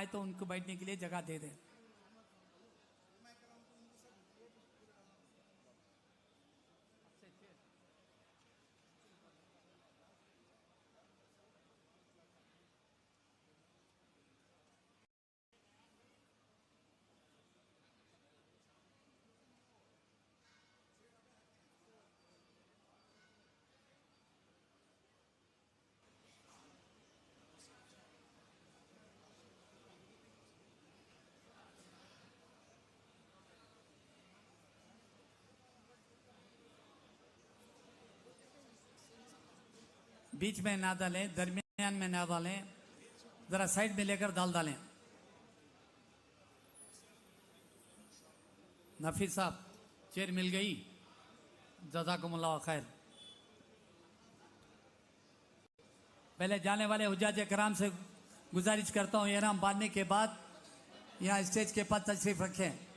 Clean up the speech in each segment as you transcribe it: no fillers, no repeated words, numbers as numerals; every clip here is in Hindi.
आए तो उनको बैठने के लिए जगह दे दें। बीच में ना डालें, दरमियान में ना डालें, जरा साइड में लेकर दाल डालें। नफीस साहब चेयर मिल गई, जज़ाकुमुल्लाह खैर। पहले जाने वाले हुज्जाज कराम से गुजारिश करता हूँ एहराम बांधने के बाद यहाँ स्टेज के पास तशरीफ रखें।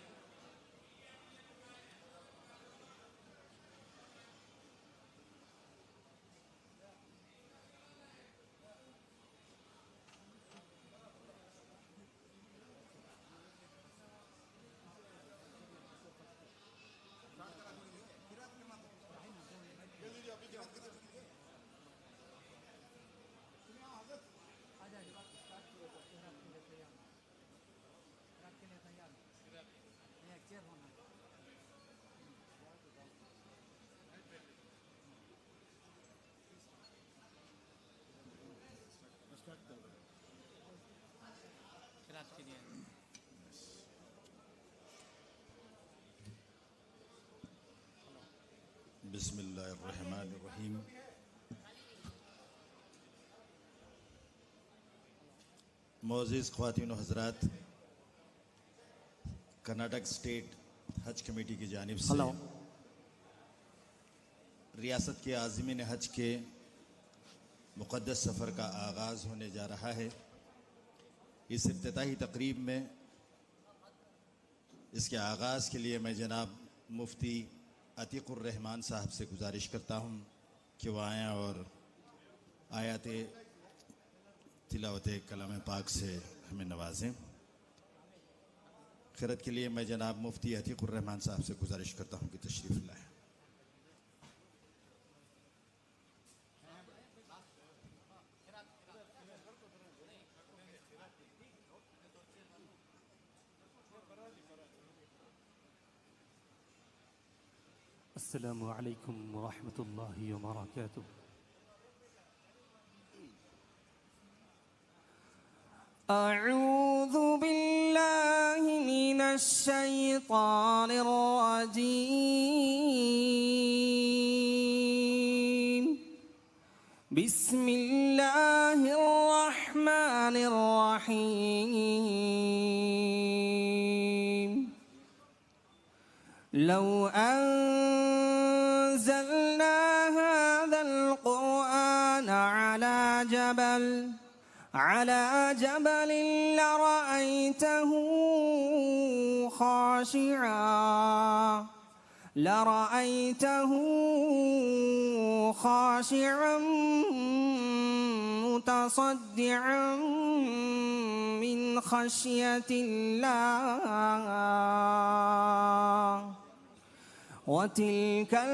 बिस्मिल्लाहिर्रहमानिर्रहीम। मोअज़्ज़िज़ ख़वातीन व हज़रात, कर्नाटक स्टेट हज कमेटी की जानिब से रियासत के आज़मीन हज के मुक़द्दस सफ़र का आगाज़ होने जा रहा है। इस इफ्तिताही तक़रीब में इसके आगाज़ के लिए मैं जनाब मुफ्ती अतीक़ुर रहमान साहब से गुजारिश करता हूँ कि वह आएँ और आयत तिलावत कलाम पाक से हमें नवाजें। खिरत के लिए मैं जनाब मुफ्ती अतीक़ुर रहमान साहब से गुजारिश करता हूँ कि तशरीफ़ लाएँ। अस्सलामु अलैकुम व रहमतुल्लाहि व बरकातुहू। अऊज़ु बिल्लाहि मिनश शैतानिर रजीम। बिस्मिल्लाहिर रहमानिर रहीम। लौ अंज़लना हाज़ल क़ुरआन अला जबल लरअयतहु ख़ाशिअन मुतसद्दिअन मिन ख़श्यतिल्लाह। वतिल्कल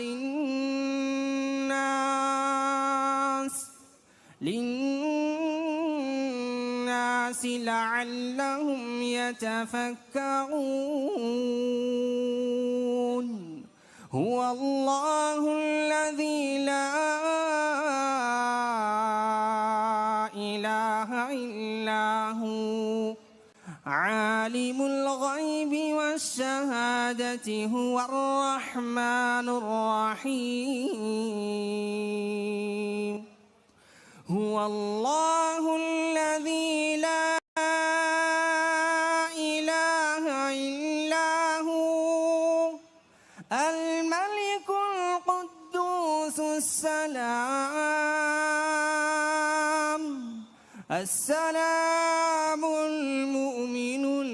लिन्नास लअल्लहुम यतफक्करून। हुवल्लाहुल्लज़ी ला इलाहा इल्ला हु आलिमुल गैबि वश्शहादति हुवर रहमानुर रहीम। हुवल्लाहुल्लज़ी ला इलाहा इल्ला हु अल मलिकुल कुद्दूसुस सलाम अस्सलामुल मुमिनुल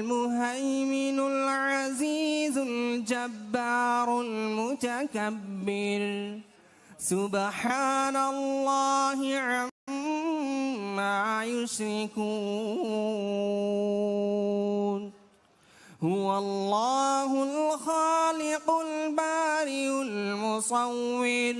मुहैमिनुल अज़ीज़ुल जब्बारुल मुतकब्बिर। सुब्हानल्लाहि अम्मा युश्रिकून हुवल्लाहुल खालिकुल बारिउल मुसव्विर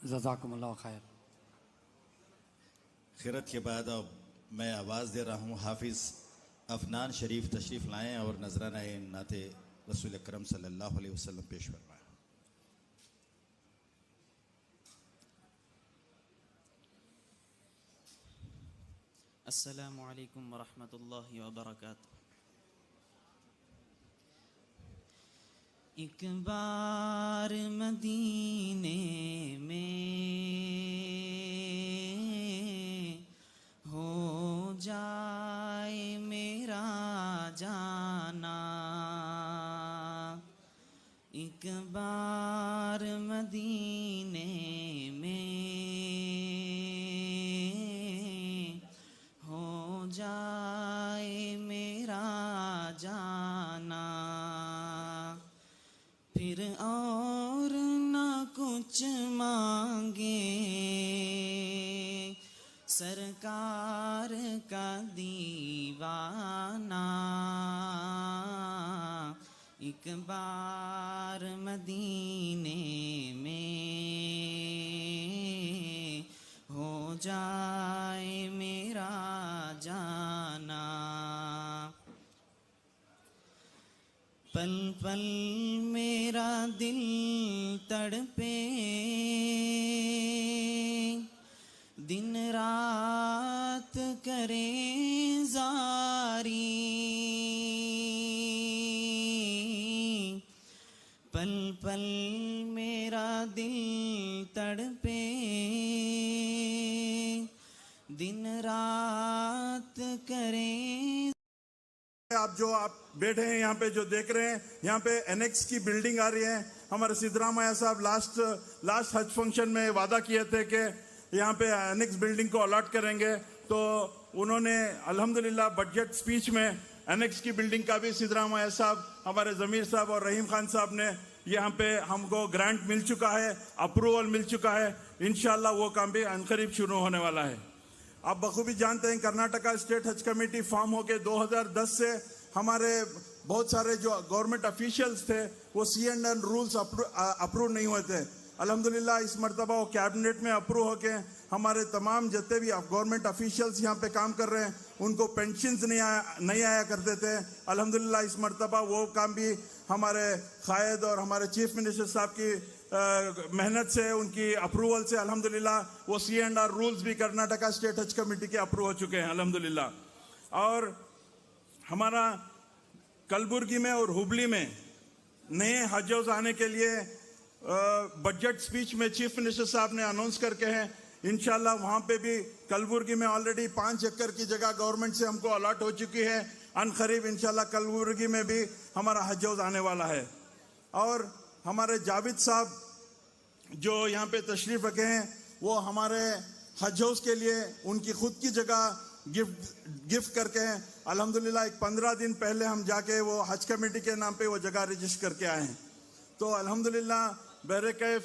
जज़ाकुमुल्लाह खैर। खिरत के बाद अब मैं आवाज़ दे रहा हूँ हाफिज़ अफनान शरीफ तशरीफ़ लाएँ और नजराना नाते रसूल अकरम सल्लल्लाहु अलैहि वसल्लम पेश फरमाएँ। अस्सलामु अलैकुम वरहमतुल्लाहि वबरकातुहू। एक बार मदीने में हो जाए मेरा जाना, एक बार मदीने में हो जाए मेरा जाना, फिर और न कुछ मांगे सरकार का दीवाना, एक बार मदीने में हो जाए मेरा जाना। पल पल मेरा दिल तड़पे, दिन रात करे जारी, पल पल मेरा दिल तड़पे, दिन रात करे। आप बैठे हैं यहाँ पे जो देख रहे हैं, यहाँ पे एनेक्स की बिल्डिंग आ रही है। हमारे सिद्धरामैया साहब लास्ट हज फंक्शन में वादा किए थे कि यहाँ पे एनेक्स बिल्डिंग को अलॉट करेंगे, तो उन्होंने अल्हम्दुलिल्लाह बजट स्पीच में एनेक्स की बिल्डिंग का भी सिद्धरामैया साहब, हमारे ज़मीर साहब और रहीम खान साहब ने यहाँ पे हमको ग्रांट मिल चुका है, अप्रूवल मिल चुका है। इंशाल्लाह वो काम भी अनकरीब शुरू होने वाला है। आप बखूबी जानते हैं कर्नाटका स्टेट हज कमेटी फॉर्म होके 2010 से हमारे बहुत सारे जो गवर्नमेंट ऑफिशियल्स थे वो C&N रूल्स अप्रूव नहीं हुए थे। अल्हम्दुलिल्लाह इस मरतबा वो कैबिनेट में अप्रूव होके हमारे तमाम जितने भी गवर्नमेंट ऑफिशियल्स यहाँ पे काम कर रहे हैं उनको पेंशन्स नहीं आया करते थे। अल्हम्दुलिल्लाह इस मरतबा वो काम भी हमारे कायद और हमारे चीफ मिनिस्टर साहब की मेहनत से, उनकी अप्रूवल से अल्हम्दुलिल्लाह वो C&R रूल्स भी कर्नाटका स्टेट हज कमेटी के अप्रूव हो चुके हैं अल्हम्दुलिल्लाह। और हमारा कलबुर्गी में और हुबली में नए हज हाउस आने के लिए बजट स्पीच में चीफ मिनिस्टर साहब ने अनाउंस करके हैं। इंशाल्लाह वहाँ पे भी कलबुर्गी में ऑलरेडी 5 एकड़ की जगह गवर्नमेंट से हमको अलॉट हो चुकी है। अनकरीब इंशाल्लाह कलबुर्गी में भी हमारा हज हाउस आने वाला है। और हमारे जावेद साहब जो यहाँ पे तशरीफ रखे हैं वो हमारे हज हाउस के लिए उनकी खुद की जगह गिफ्ट करके हैं। अल्हम्दुलिल्लाह एक 15 दिन पहले हम जाके वो हज कमेटी के नाम पे वो जगह रजिस्टर करके आए हैं। तो अल्हम्दुलिल्लाह बहरकैफ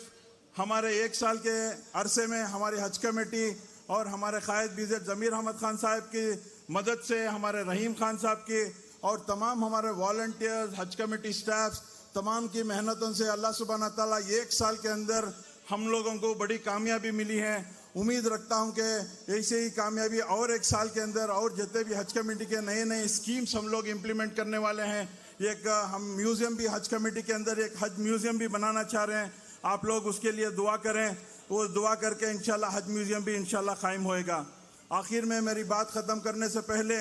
हमारे 1 साल के अरसे में हमारी हज कमेटी और हमारे कायद बीज़ेड ज़मीर अहमद खान साहब की मदद से, हमारे रहीम खान साहब की और तमाम हमारे वॉलंटियर्स, हज कमेटी स्टाफ तमाम की मेहनतों से अल्लाह सुब्हाना ताला 1 साल के अंदर हम लोगों को बड़ी कामयाबी मिली है। उम्मीद रखता हूं कि ऐसे ही कामयाबी और 1 साल के अंदर और जितने भी हज कमेटी के नए स्कीम्स हम लोग इम्प्लीमेंट करने वाले हैं। एक हम म्यूज़ियम भी हज कमेटी के अंदर एक हज म्यूज़ियम भी बनाना चाह रहे हैं। आप लोग उसके लिए दुआ करें, वो दुआ करके इंशाल्लाह हज म्यूज़ियम भी इंशाल्लाह कायम होएगा। आखिर में मेरी बात ख़त्म करने से पहले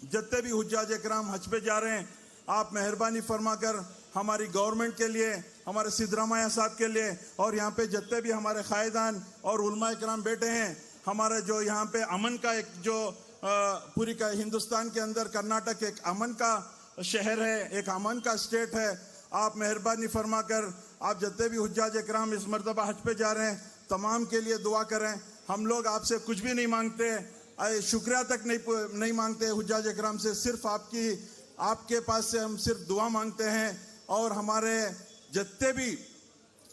जितने भी हुज्जाज इकराम हज पे जा रहे हैं, आप मेहरबानी फरमा कर हमारी गवर्नमेंट के लिए, हमारे सिद्धरामैया साहब के लिए और यहाँ पे जितने भी हमारे कायदान और उलमा इकराम बैठे हैं, हमारे जो यहाँ पे अमन का एक जो पूरी का हिंदुस्तान के अंदर कर्नाटक एक अमन का शहर है, एक अमन का स्टेट है। आप मेहरबानी फरमा कर आप जितने भी हुज्जाज इकराम इस मरतबा हज पे जा रहे हैं, तमाम के लिए दुआ करें। हम लोग आपसे कुछ भी नहीं मांगते, शुक्रिया तक नहीं मांगते हुज्जाज इकराम से, सिर्फ आपके पास से हम सिर्फ दुआ मांगते हैं। और हमारे जितने भी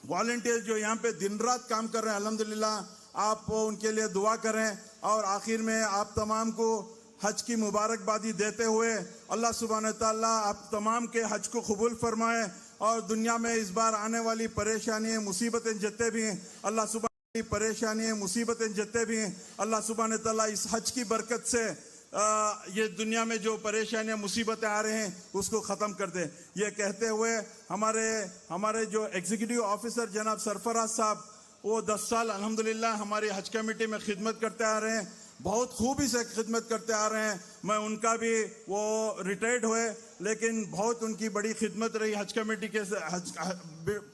वॉलंटियर्स जो यहाँ पे दिन रात काम कर रहे हैं, अल्हम्दुलिल्लाह आप उनके लिए दुआ करें। और आखिर में आप तमाम को हज की मुबारकबादी देते हुए अल्लाह सुब्हान तआला आप तमाम के हज को कबूल फरमाए। और दुनिया में इस बार आने वाली परेशानियाँ मुसीबतें जितने भी हैं, अल्लाह सुब्हान परेशानियाँ मुसीबतें जितने भी हैं, अल्लाह सुब्हान तआला इस हज की बरकत से ये दुनिया में जो परेशानियां मुसीबतें आ रहे हैं उसको ख़त्म कर दे। ये कहते हुए हमारे जो एग्जीक्यूटिव ऑफिसर जनाब सरफराज साहब, वो 10 साल अल्हम्दुलिल्लाह हमारी हज कमेटी में खिदमत करते आ रहे हैं, बहुत खूबी से खिदमत करते आ रहे हैं। मैं उनका भी, वो रिटायर्ड हुए लेकिन बहुत उनकी बड़ी खिदमत रही हज कमेटी के,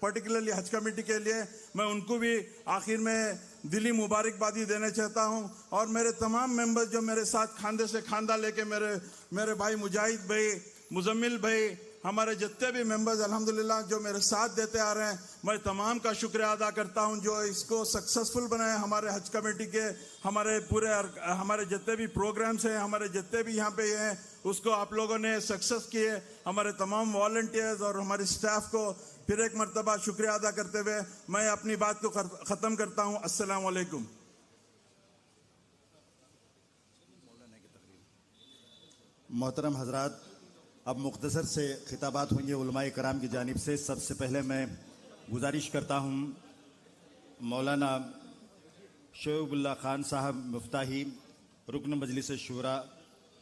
पर्टिकुलरली हज कमेटी के लिए। मैं उनको भी आखिर में दिली मुबारकबादी देना चाहता हूं। और मेरे तमाम मेंबर्स जो मेरे साथ खांदे से खांदा लेके मेरे भाई मुजाहिद भाई, मुजम्मिल भाई, हमारे जितने भी मेंबर्स अल्हम्दुलिल्लाह जो मेरे साथ देते आ रहे हैं, मैं तमाम का शुक्रिया अदा करता हूं जो इसको सक्सेसफुल बनाए। हमारे हज कमेटी के हमारे जितने भी प्रोग्राम्स हैं, हमारे जितने भी यहाँ पे हैं, उसको आप लोगों ने सक्सेस किए। हमारे तमाम वॉलंटियर्स और हमारे स्टाफ को फिर एक मरतबा शुक्रिया अदा करते हुए मैं अपनी बात को ख़त्म करता हूँ। अस्सलाम वालेकुम। मोहतरम हजरात, अब मुख्तसर से खिताबात होंगे उलमाए कराम की जानिब से। सबसे पहले मैं गुजारिश करता हूँ मौलाना शोएबुल्लाह खान साहब मुफ्ताही, रुकन मजलिस शूरा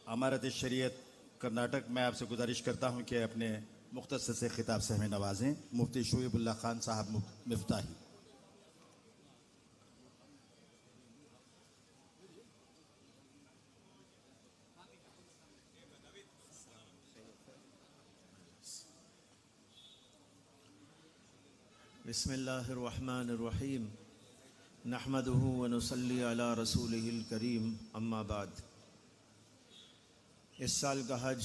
अमारत शरीयत कर्नाटक, मैं आपसे गुजारिश करता हूँ कि अपने मुख्तसर से खिताब से हमें नवाजें। मुफ्ती शोएबुल्लाह खान साहब मुफ्ताही। बिस्मिल्लाहिर्रहमानिर्रहीम, नहमदुहु व नुसल्ली अला रसूलिहिल करीम, अम्मा बाद। इस साल का हज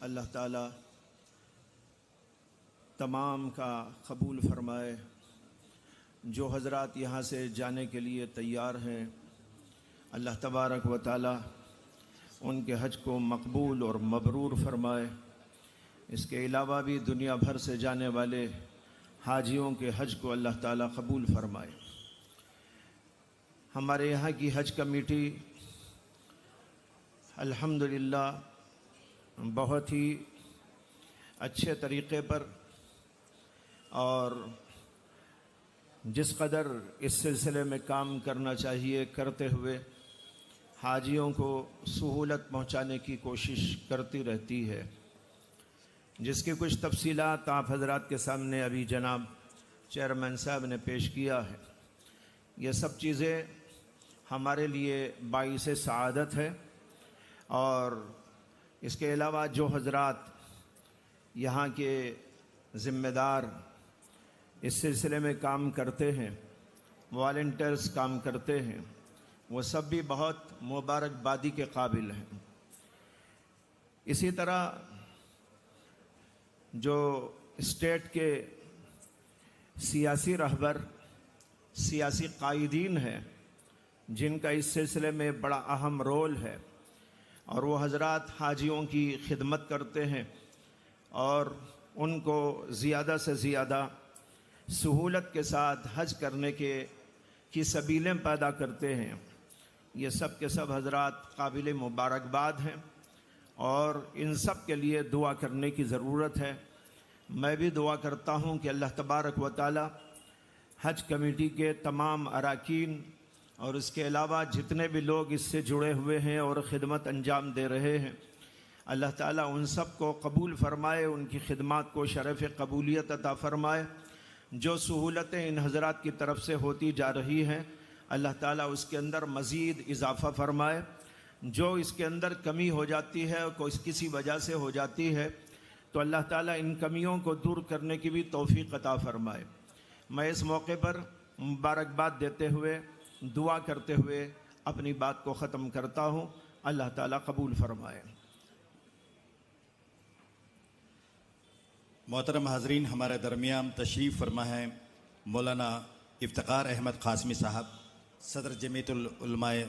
अल्लाह ताला तमाम का कबूल फरमाए। जो हज़रात यहाँ से जाने के लिए तैयार हैं, अल्लाह तबारक व ताला उनके हज को मकबूल और मबरूर फरमाए। इसके अलावा भी दुनिया भर से जाने वाले हाजियों के हज को अल्लाह ताला कबूल फरमाए। हमारे यहाँ की हज कमेटी अल्हम्दुलिल्लाह बहुत ही अच्छे तरीक़े पर और जिस कदर इस सिलसिले में काम करना चाहिए करते हुए हाजियों को सहूलत पहुँचाने की कोशिश करती रहती है, जिसकी कुछ तफसीलात आप हजरात के सामने अभी जनाब चेयरमैन साहब ने पेश किया है। ये सब चीज़ें हमारे लिए बाइस सआदत है। और इसके अलावा जो हजरात यहाँ के ज़िम्मेदार इस सिलसिले में काम करते हैं, वॉलंटियर्स काम करते हैं, वो सब भी बहुत मुबारकबादी के काबिल हैं। इसी तरह जो स्टेट के सियासी रहबर, सियासी कायदीन हैं, जिनका इस सिलसिले में बड़ा अहम रोल है, और वो हजरात हाजियों की खिदमत करते हैं और उनको ज़्यादा से ज़्यादा सहूलत के साथ हज करने की सबीलें पैदा करते हैं। ये सब के सब हजरात काबिल मुबारकबाद हैं और इन सब के लिए दुआ करने की ज़रूरत है। मैं भी दुआ करता हूँ कि अल्लाह तबारक व तआला हज कमेटी के तमाम अरकान और इसके अलावा जितने भी लोग इससे जुड़े हुए हैं और ख़िदमत अंजाम दे रहे हैं, अल्लाह ताला उन सब को कबूल फ़रमाए, उनकी खिदमत को शरफ़ कबूलियत अता फ़रमाए। जो सहूलतें इन हज़रात की तरफ से होती जा रही हैं, अल्लाह ताला उसके अंदर मज़ीद इजाफ़ा फ़रमाए। जो इसके अंदर कमी हो जाती है, कोई किसी वजह से हो जाती है, तो अल्लाह ताला इन कमियों को दूर करने की भी तौफीक अता फरमाए। मैं इस मौके पर मुबारकबाद देते हुए, दुआ करते हुए अपनी बात को ख़त्म करता हूँ। अल्लाह ताला कबूल फरमाए। मोहतरम हाज़रीन, हमारे दरमियान तशरीफ़ फरमा है मौलाना इफ्तिकार अहमद क़ासमी साहब, सदर जमीयतुल उलमाए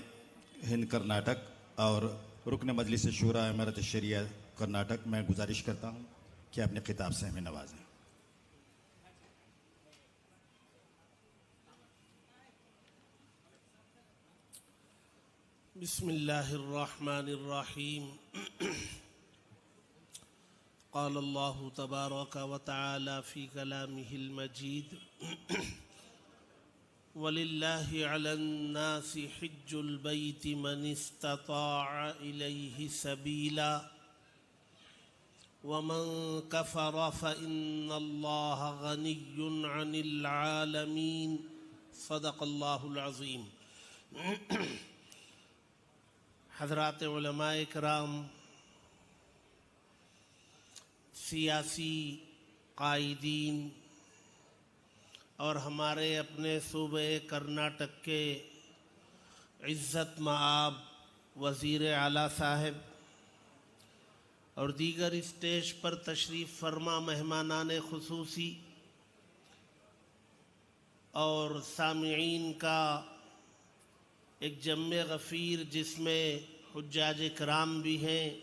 हिंद कर्नाटक और रुकन मजलिस शूरा इमारत शरिया कर्नाटक। मैं गुजारिश करता हूँ कि अपने खिताब से हमें नवाजें। बिस्मिल्लाहिर्रहमानिर्रहीम। क़ाल अल्लाहु तबारक व तआला फ़ी कलामिहिल मजीद वलिल्लाहि अलन नासि हिज्जुल बैति मन इस्तताअ इलैहि सबीला वमन कफ़र फ़इन्नल्लाह गनिय्युन अनिल आलमीन। सदक़ल्लाहुल अज़ीम। हज़रात उलमाए किराम, सियासी कायदीन और हमारे अपने सूबे कर्नाटक के इज़्ज़त मआब वज़ीर आला साहब और दीगर स्टेज पर तशरीफ़ फरमा मेहमानान खुसूसी और सामिईन का एक जम्मे गफ़ीर जिसमें हुज्जाज किराम भी हैं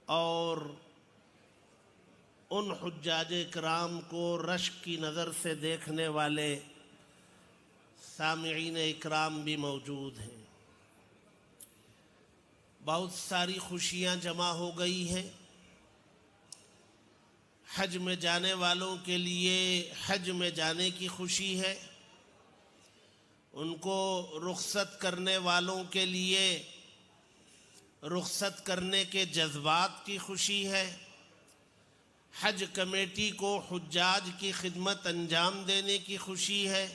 और उन हुज्जाज किराम को रश्क की नज़र से देखने वाले सामिईन इकराम भी मौजूद हैं। बहुत सारी खुशियाँ जमा हो गई हैं। हज में जाने वालों के लिए हज में जाने की खुशी है, उनको रुखसत करने वालों के लिए रुखसत करने के जज्बात की खुशी है। हज कमेटी को हुज्जाज की खिदमत अंजाम देने की खुशी है।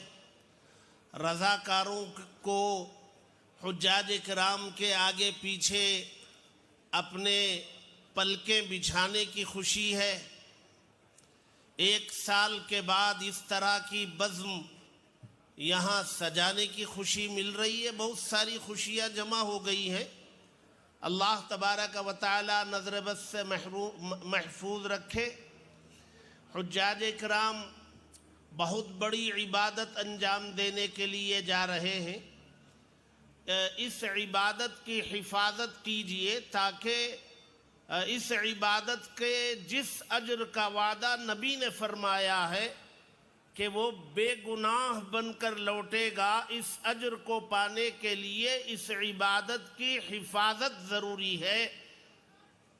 रज़ाकारों को हुज्जाज किराम के आगे पीछे अपने पलकें बिछाने की खुशी है। 1 साल के बाद इस तरह की बज़्म यहाँ सजाने की खुशी मिल रही है। बहुत सारी खुशियाँ जमा हो गई हैं। अल्लाह तबारक व तआला नज़र बद से महफूज रखे। हुज्जाज किराम बहुत बड़ी इबादत अंजाम देने के लिए जा रहे हैं। इस इबादत की हिफाजत कीजिए ताकि इस इबादत के जिस अज्र का वादा नबी ने फरमाया है कि वो बेगुनाह बनकर लौटेगा, इस अज्र को पाने के लिए इस इबादत की हिफाजत ज़रूरी है।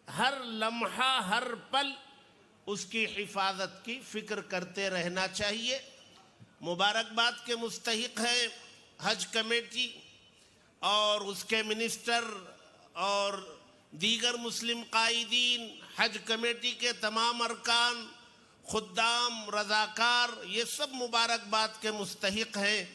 हर लम्हा हर पल उसकी हिफाजत की फ़िक्र करते रहना चाहिए। मुबारकबाद के मुस्तहिक है हज कमेटी और उसके मिनिस्टर और दीगर मुस्लिम कायदीन, हज कमेटी के तमाम अरकान, खुद्दाम, रज़ाकार, ये सब मुबारकबाद के मुस्तहिक हैं।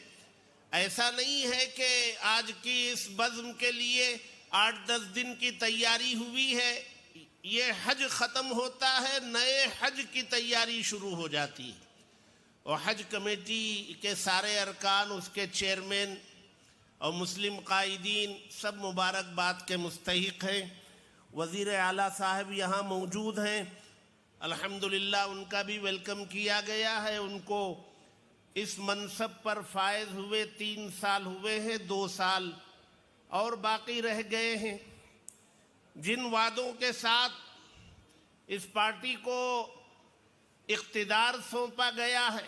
ऐसा नहीं है कि आज की इस बज़्म के लिए 8-10 दिन की तैयारी हुई है। ये हज ख़त्म होता है, नए हज की तैयारी शुरू हो जाती है। और हज कमेटी के सारे अरकान, उसके चेयरमैन और मुस्लिम कायदीन सब मुबारकबाद के मुस्तहिक हैं। वज़ीर आला साहब यहाँ मौजूद हैं, अल्हम्दुलिल्लाह उनका भी वेलकम किया गया है। उनको इस मनसब पर फायज हुए 3 साल हुए हैं, 2 साल और बाकी रह गए हैं। जिन वादों के साथ इस पार्टी को इख्तिदार सौंपा गया है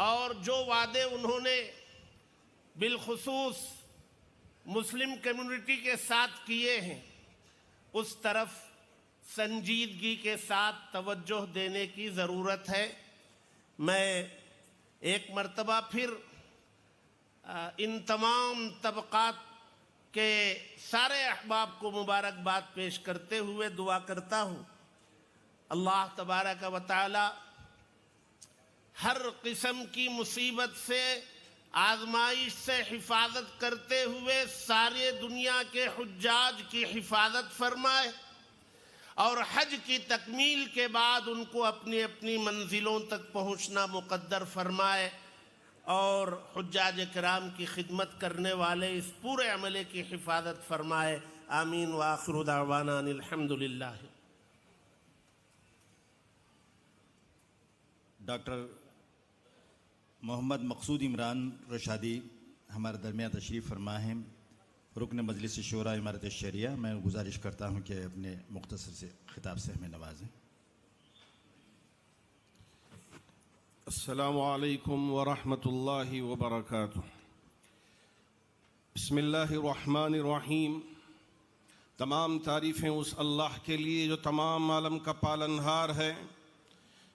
और जो वादे उन्होंने बिलखुसूस मुस्लिम कम्युनिटी के साथ किए हैं, उस तरफ संजीदगी के साथ तवज्जो देने की ज़रूरत है। मैं एक मर्तबा फिर इन तमाम तबक़ात के सारे अहबाब को मुबारकबाद पेश करते हुए दुआ करता हूँ अल्लाह तबारक व तआला हर किस्म की मुसीबत से, आजमाइश से हिफाजत करते हुए सारे दुनिया के हुज्जाज की हिफाजत फरमाए और हज की तकमील के बाद उनको अपनी अपनी मंजिलों तक पहुंचना मुक़द्दर फरमाए और हुज्जाज किराम की खिदमत करने वाले इस पूरे अमले की हिफाजत फरमाए। आमीन व आखिरु दावाना अनिल हम्दुलिल्लाह। डॉक्टर मोहम्मद मकसूद इमरान रशादी हमारे दरमियान तशरीफ़ फरमा हैं, रुकन मजलिस शूरा इमारत शरिया। मैं गुजारिश करता हूँ कि अपने मुख्तसर से खिताब से हमें नवाजें। अस्सलामु अलैकुम व रहमतुल्लाहि व बरकातुहू। बिस्मिल्लाहिर्रहमानिर रहीम। तमाम तारीफ़ें उस अल्लाह के लिए जो तमाम आलम का पालनहार है।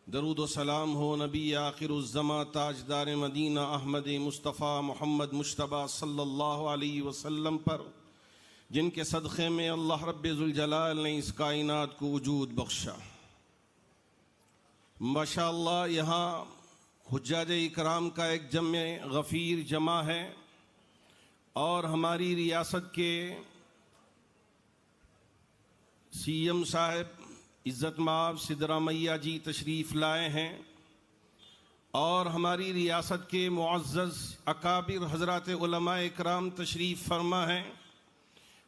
दरूद व सलाम हो नबी आखिरुज़्ज़मा ताजदार मदीना अहमद मुस्तफ़ा मोहम्मद मुश्तबा सल्लल्लाहु अलैहि वसल्लम पर, जिनके सदक़े में अल्लाह रब्बुल जलाल ने इस कायनात को वजूद बख्शा। माशाअल्लाह यहाँ हुज्जाज इकराम का एक जम्मे गफ़ीर जमा है और हमारी रियासत के सीएम साहब इज़्ज़त माब सिद्धरामैया जी तशरीफ़ लाए हैं और हमारी रियासत के मुअज़्ज़ज़ अकाबिर हज़रात उलमा इकराम तशरीफ़ फरमा हैं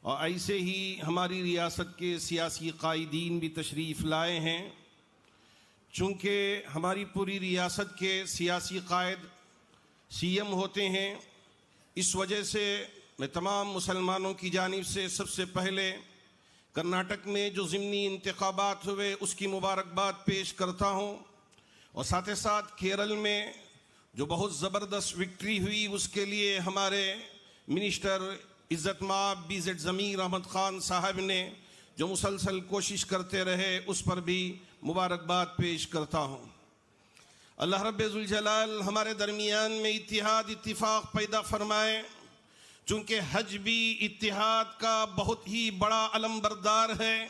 और ऐसे ही हमारी रियासत के सियासी कायदीन भी तशरीफ़ लाए हैं। चूँकि हमारी पूरी रियासत के सियासी कायद सीएम होते हैं, इस वजह से मैं तमाम मुसलमानों की जानिब से सबसे पहले कर्नाटक में जो ज़िमनी इंतखाबात हुए उसकी मुबारकबाद पेश करता हूँ और साथ ही साथ केरल में जो बहुत ज़बरदस्त विक्ट्री हुई उसके लिए हमारे मिनिस्टर इज़्ज़त माब BZ ज़मीर अहमद ख़ान साहब ने जो मुसलसल कोशिश करते रहे उस पर भी मुबारकबाद पेश करता हूँ। अल्लाह रब्बुल जलाल हमारे दरमियान में इत्तिहाद इत्तिफाक पैदा फरमाए। चूँकि हज भी इत्तिहाद का बहुत ही बड़ा अलमबरदार है।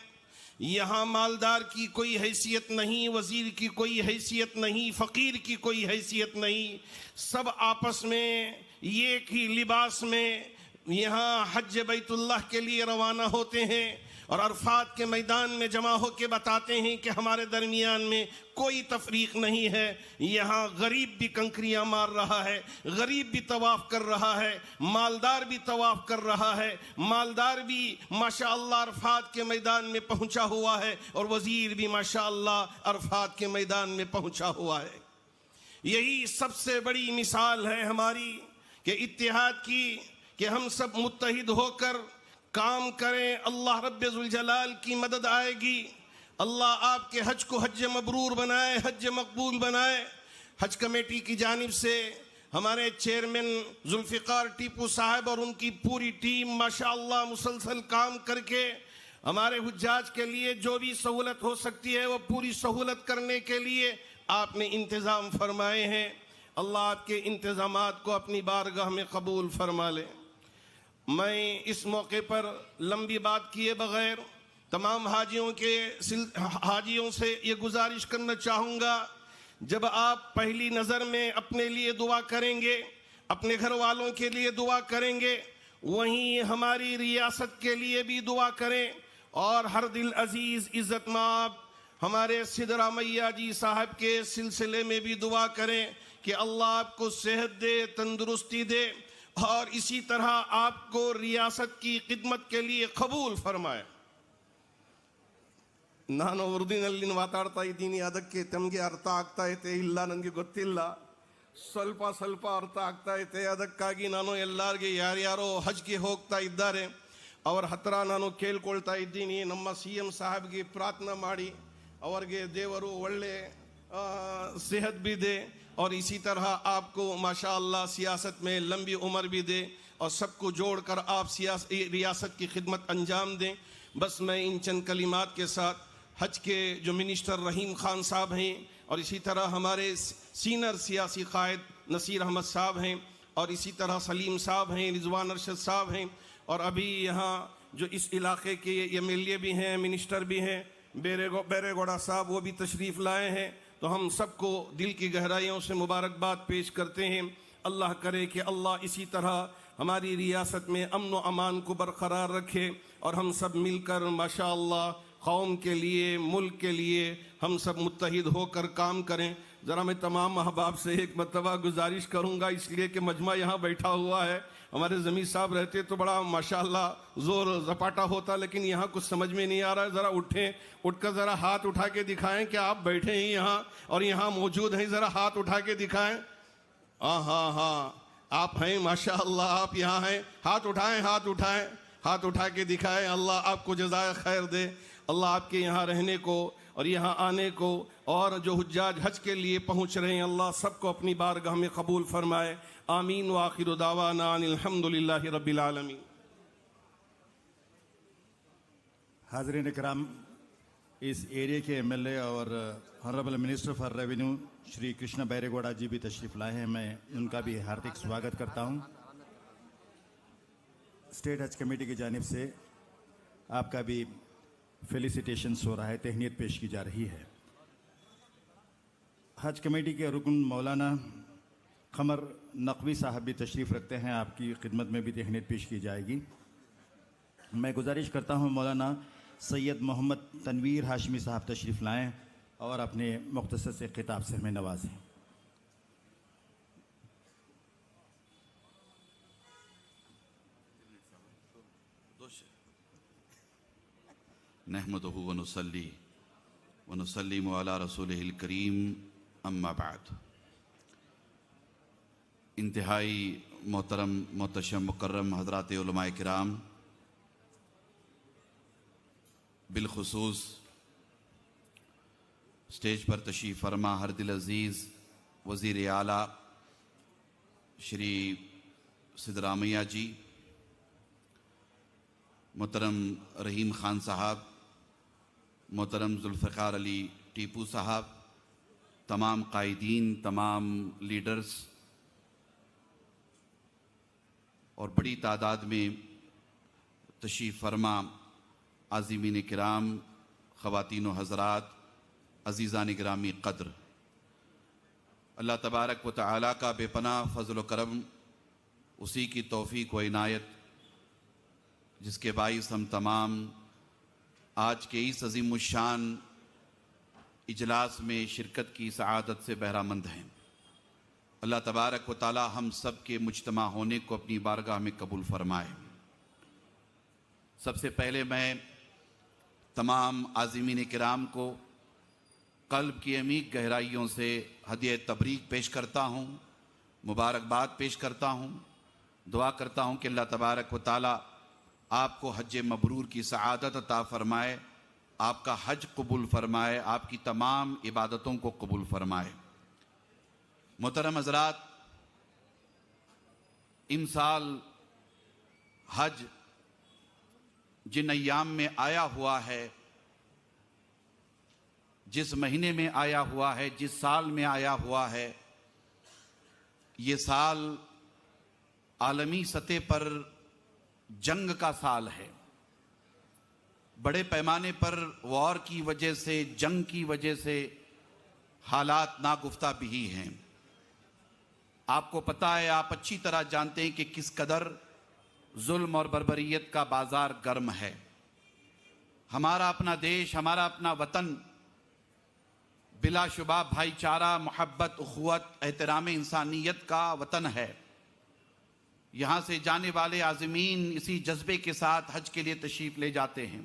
यहाँ मालदार की कोई हैसियत नहीं, वज़ीर की कोई हैसियत नहीं, फ़कीर की कोई हैसियत नहीं, सब आपस में एक ही लिबास में यहाँ हज बैतुल्लाह के लिए रवाना होते हैं और अरफात के मैदान में जमा होकर बताते हैं कि हमारे दरमियान में कोई तफरीक नहीं है। यहाँ गरीब भी कंकरियाँ मार रहा है, गरीब भी तवाफ़ कर रहा है, मालदार भी तवाफ़ कर रहा है, मालदार भी माशाअल्लाह अरफात के मैदान में पहुँचा हुआ है और वज़ीर भी माशाअल्लाह अरफात के मैदान में पहुँचा हुआ है। यही सबसे बड़ी मिसाल है हमारी कि इत्तिहाद की, कि हम सब मुत्तहिद होकर काम करें, अल्लाह रब्बुल जलाल की मदद आएगी। अल्लाह आपके हज को हज मबरूर बनाए, हज मकबूल बनाए। हज कमेटी की जानिब से हमारे चेयरमैन जुल्फ़िकार टीपू साहब और उनकी पूरी टीम माशाअल्लाह मुसलसल काम करके हमारे हुज्जाज के लिए जो भी सहूलत हो सकती है वो पूरी सहूलत करने के लिए आपने इंतज़ाम फरमाए हैं। अल्लाह आपके इंतज़ामात को अपनी बारगाह में कबूल फरमा ले। मैं इस मौके पर लंबी बात किए बग़ैर तमाम हाजियों से ये गुजारिश करना चाहूँगा, जब आप पहली नज़र में अपने लिए दुआ करेंगे, अपने घर वालों के लिए दुआ करेंगे, वहीं हमारी रियासत के लिए भी दुआ करें और हर दिल अजीज़ इज़्ज़त माब हमारे सिद्धरामैया जी साहब के सिलसिले में भी दुआ करें कि अल्लाह आपको सेहत दे, तंदुरुस्ती दे और इसी तरह आपको रियासत की खिदमत के लिए कबूल फरमाए। ನಾನು ಉರ್ದಿನಲ್ಲಿ ಮಾತಾಡ್ತಾ ಇದ್ದೀನಿ, ಅದಕ್ಕೆ ತಮಗೆ ಅರ್ಥ ಆಗ್ತಾ ಐತೆ ಇಲ್ಲ ನನಗೆ ಗೊತ್ತಿಲ್ಲ, ಸ್ವಲ್ಪ ಅರ್ಥ ಆಗ್ತಾ ಐತೆ, ಅದಕ್ಕಾಗಿ ನಾನು ಎಲ್ಲರಿಗೆ ಯಾರ್ಯಾರೋ ಹಜ್ಗೆ ಹೋಗ್ತಾ ಇದ್ದಾರೆ ಅವರ ಹತ್ರ ನಾನು ಕೇಳ್ಕೊಳ್ತಾ ಇದ್ದೀನಿ, ನಮ್ಮ CM ಸಾಹಬ್ಗೆ ಪ್ರಾರ್ಥನೆ ಮಾಡಿ ಅವರಿಗೆ ದೇವರು ಒಳ್ಳೆ सेहत भी दे और इसी तरह आपको माशाअल्लाह सियासत में लंबी उम्र भी दे और सबको जोड़कर आप रियासत की खिदमत अंजाम दें। बस मैं इन चंद कलिमात के साथ हज के जो मिनिस्टर रहीम खान साहब हैं और इसी तरह हमारे सीनियर सियासी कायद नसीर अहमद साहब हैं और इसी तरह सलीम साहब हैं, रिजवान अरशद साहब हैं और अभी यहाँ जो इस इलाके के MLA भी हैं, मिनिस्टर भी हैं, बेरेगौड़ा साहब, वो भी तशरीफ़ लाए हैं। तो हम सबको दिल की गहराइयों से मुबारकबाद पेश करते हैं। अल्लाह करे कि अल्लाह इसी तरह हमारी रियासत में अमन व अमान को बरकरार रखे और हम सब मिलकर माशाअल्लाह कौम के लिए, मुल्क के लिए हम सब मुत्तहिद होकर काम करें। ज़रा मैं तमाम अहबाब से एक मरतबा गुजारिश करूँगा, इसलिए कि मजमा यहाँ बैठा हुआ है। हमारे ज़मीर साहब रहते तो बड़ा माशाअल्लाह ज़ोर ज़पाटा होता, लेकिन यहाँ कुछ समझ में नहीं आ रहा है। ज़रा उठें, उठकर ज़रा हाथ उठा के दिखाएं कि आप बैठे हैं यहाँ और यहाँ मौजूद हैं। ज़रा हाथ उठा के दिखाएं। हाँ हाँ हाँ, आप हैं माशाअल्लाह, आप यहाँ हैं। हाथ उठाएं, हाथ उठाएं, हाथ उठा के दिखाएं। अल्लाह आपको जज़ाए खैर दे। अल्लाह आपके यहाँ रहने को और यहाँ आने को और जो हुज्जाज हज के लिए पहुँच रहे हैं, अल्लाह सबको अपनी बारगाह में कबूल फरमाए। आमीन व आखिरु दावाना अनिल हम्दुलिल्लाहि रब्बिल आलमीन। हाज़रीन इकराम, इस एरिया के एमएलए और honourable minister for revenue Shri Krishna Byregowda ji भी तशरीफ़ लाए हैं। मैं उनका भी हार्दिक स्वागत करता हूं। स्टेट हज कमेटी की जानिब से आपका भी फेलिसिटेशंस हो रहा है, तहनीत पेश की जा रही है। हज कमेटी के रुकन मौलाना क़मर नकवी साहब भी तशरीफ़ रखते हैं, आपकी खिदमत में भी तहनीत पेश की जाएगी। मैं गुजारिश करता हूं मौलाना सैयद मोहम्मद तनवीर हाशमी साहब तशरीफ़ लाएं और अपने मुख्तसर से खिताब से हमें नवाजें। नहमदुहु व नुसल्लिमु अला रसूलिहिल करीम, अम्मा बाद। इंतहाई मोहतरम मोहतशम मुकर्रम हज़रात उलमाए किराम, बिलखुसूस स्टेज पर तशरीफ़ फरमा हर दिल अज़ीज़ वज़ीर आला श्री सिद्धरामैया जी, मोहतरम रहीम ख़ान साहब, मोहतरम जुल्फ़िकार अली टीपू साहब, तमाम कायदीन, तमाम लीडर्स और बड़ी तादाद में तशरीफ़ फरमा आज़िमीन किराम, ख़वातीन व हज़रात, अज़ीज़ान गिरामी क़द्र, अल्लाह तबारक व तआला का बेपनाह फ़ज़ल व करम, उसी की तौफ़ीक़ व इनायत जिसके बाइस हम तमाम आज के इस अज़ीमुश्शान इजलास में शिरकत की सआदत से बहरामंद हैं। अल्लाह तबारक व तआला हम सब के मुज्तमा होने को अपनी बारगाह में कबूल फरमाए। सबसे पहले मैं तमाम आज़िमीन किराम को क़ल्ब की अमीक गहराइयों से हदिया तबरीक पेश करता हूँ, मुबारकबाद पेश करता हूँ। दुआ करता हूँ कि अल्लाह तबारक व तआला आपको हज मबरूर की सआदत अता फ़रमाए, आपका हज कबूल फ़रमाए, आपकी तमाम इबादतों को कबूल फ़रमाए। मोहतरम हज़रात, इन साल हज जिन अय्याम में आया हुआ है, जिस महीने में आया हुआ है, जिस साल में आया हुआ है, ये साल आलमी सतह पर जंग का साल है। बड़े पैमाने पर वॉर की वजह से, जंग की वजह से हालात नागुफ्ता भी हैं। आपको पता है, आप अच्छी तरह जानते हैं कि किस कदर जुल्म और बर्बरियत का बाजार गर्म है। हमारा अपना देश, हमारा अपना वतन बिलाशुबा भाईचारा, मोहब्बत, उखुवत, एहतराम इंसानियत का वतन है। यहाँ से जाने वाले आज़मीन इसी जज्बे के साथ हज के लिए तशरीफ़ ले जाते हैं।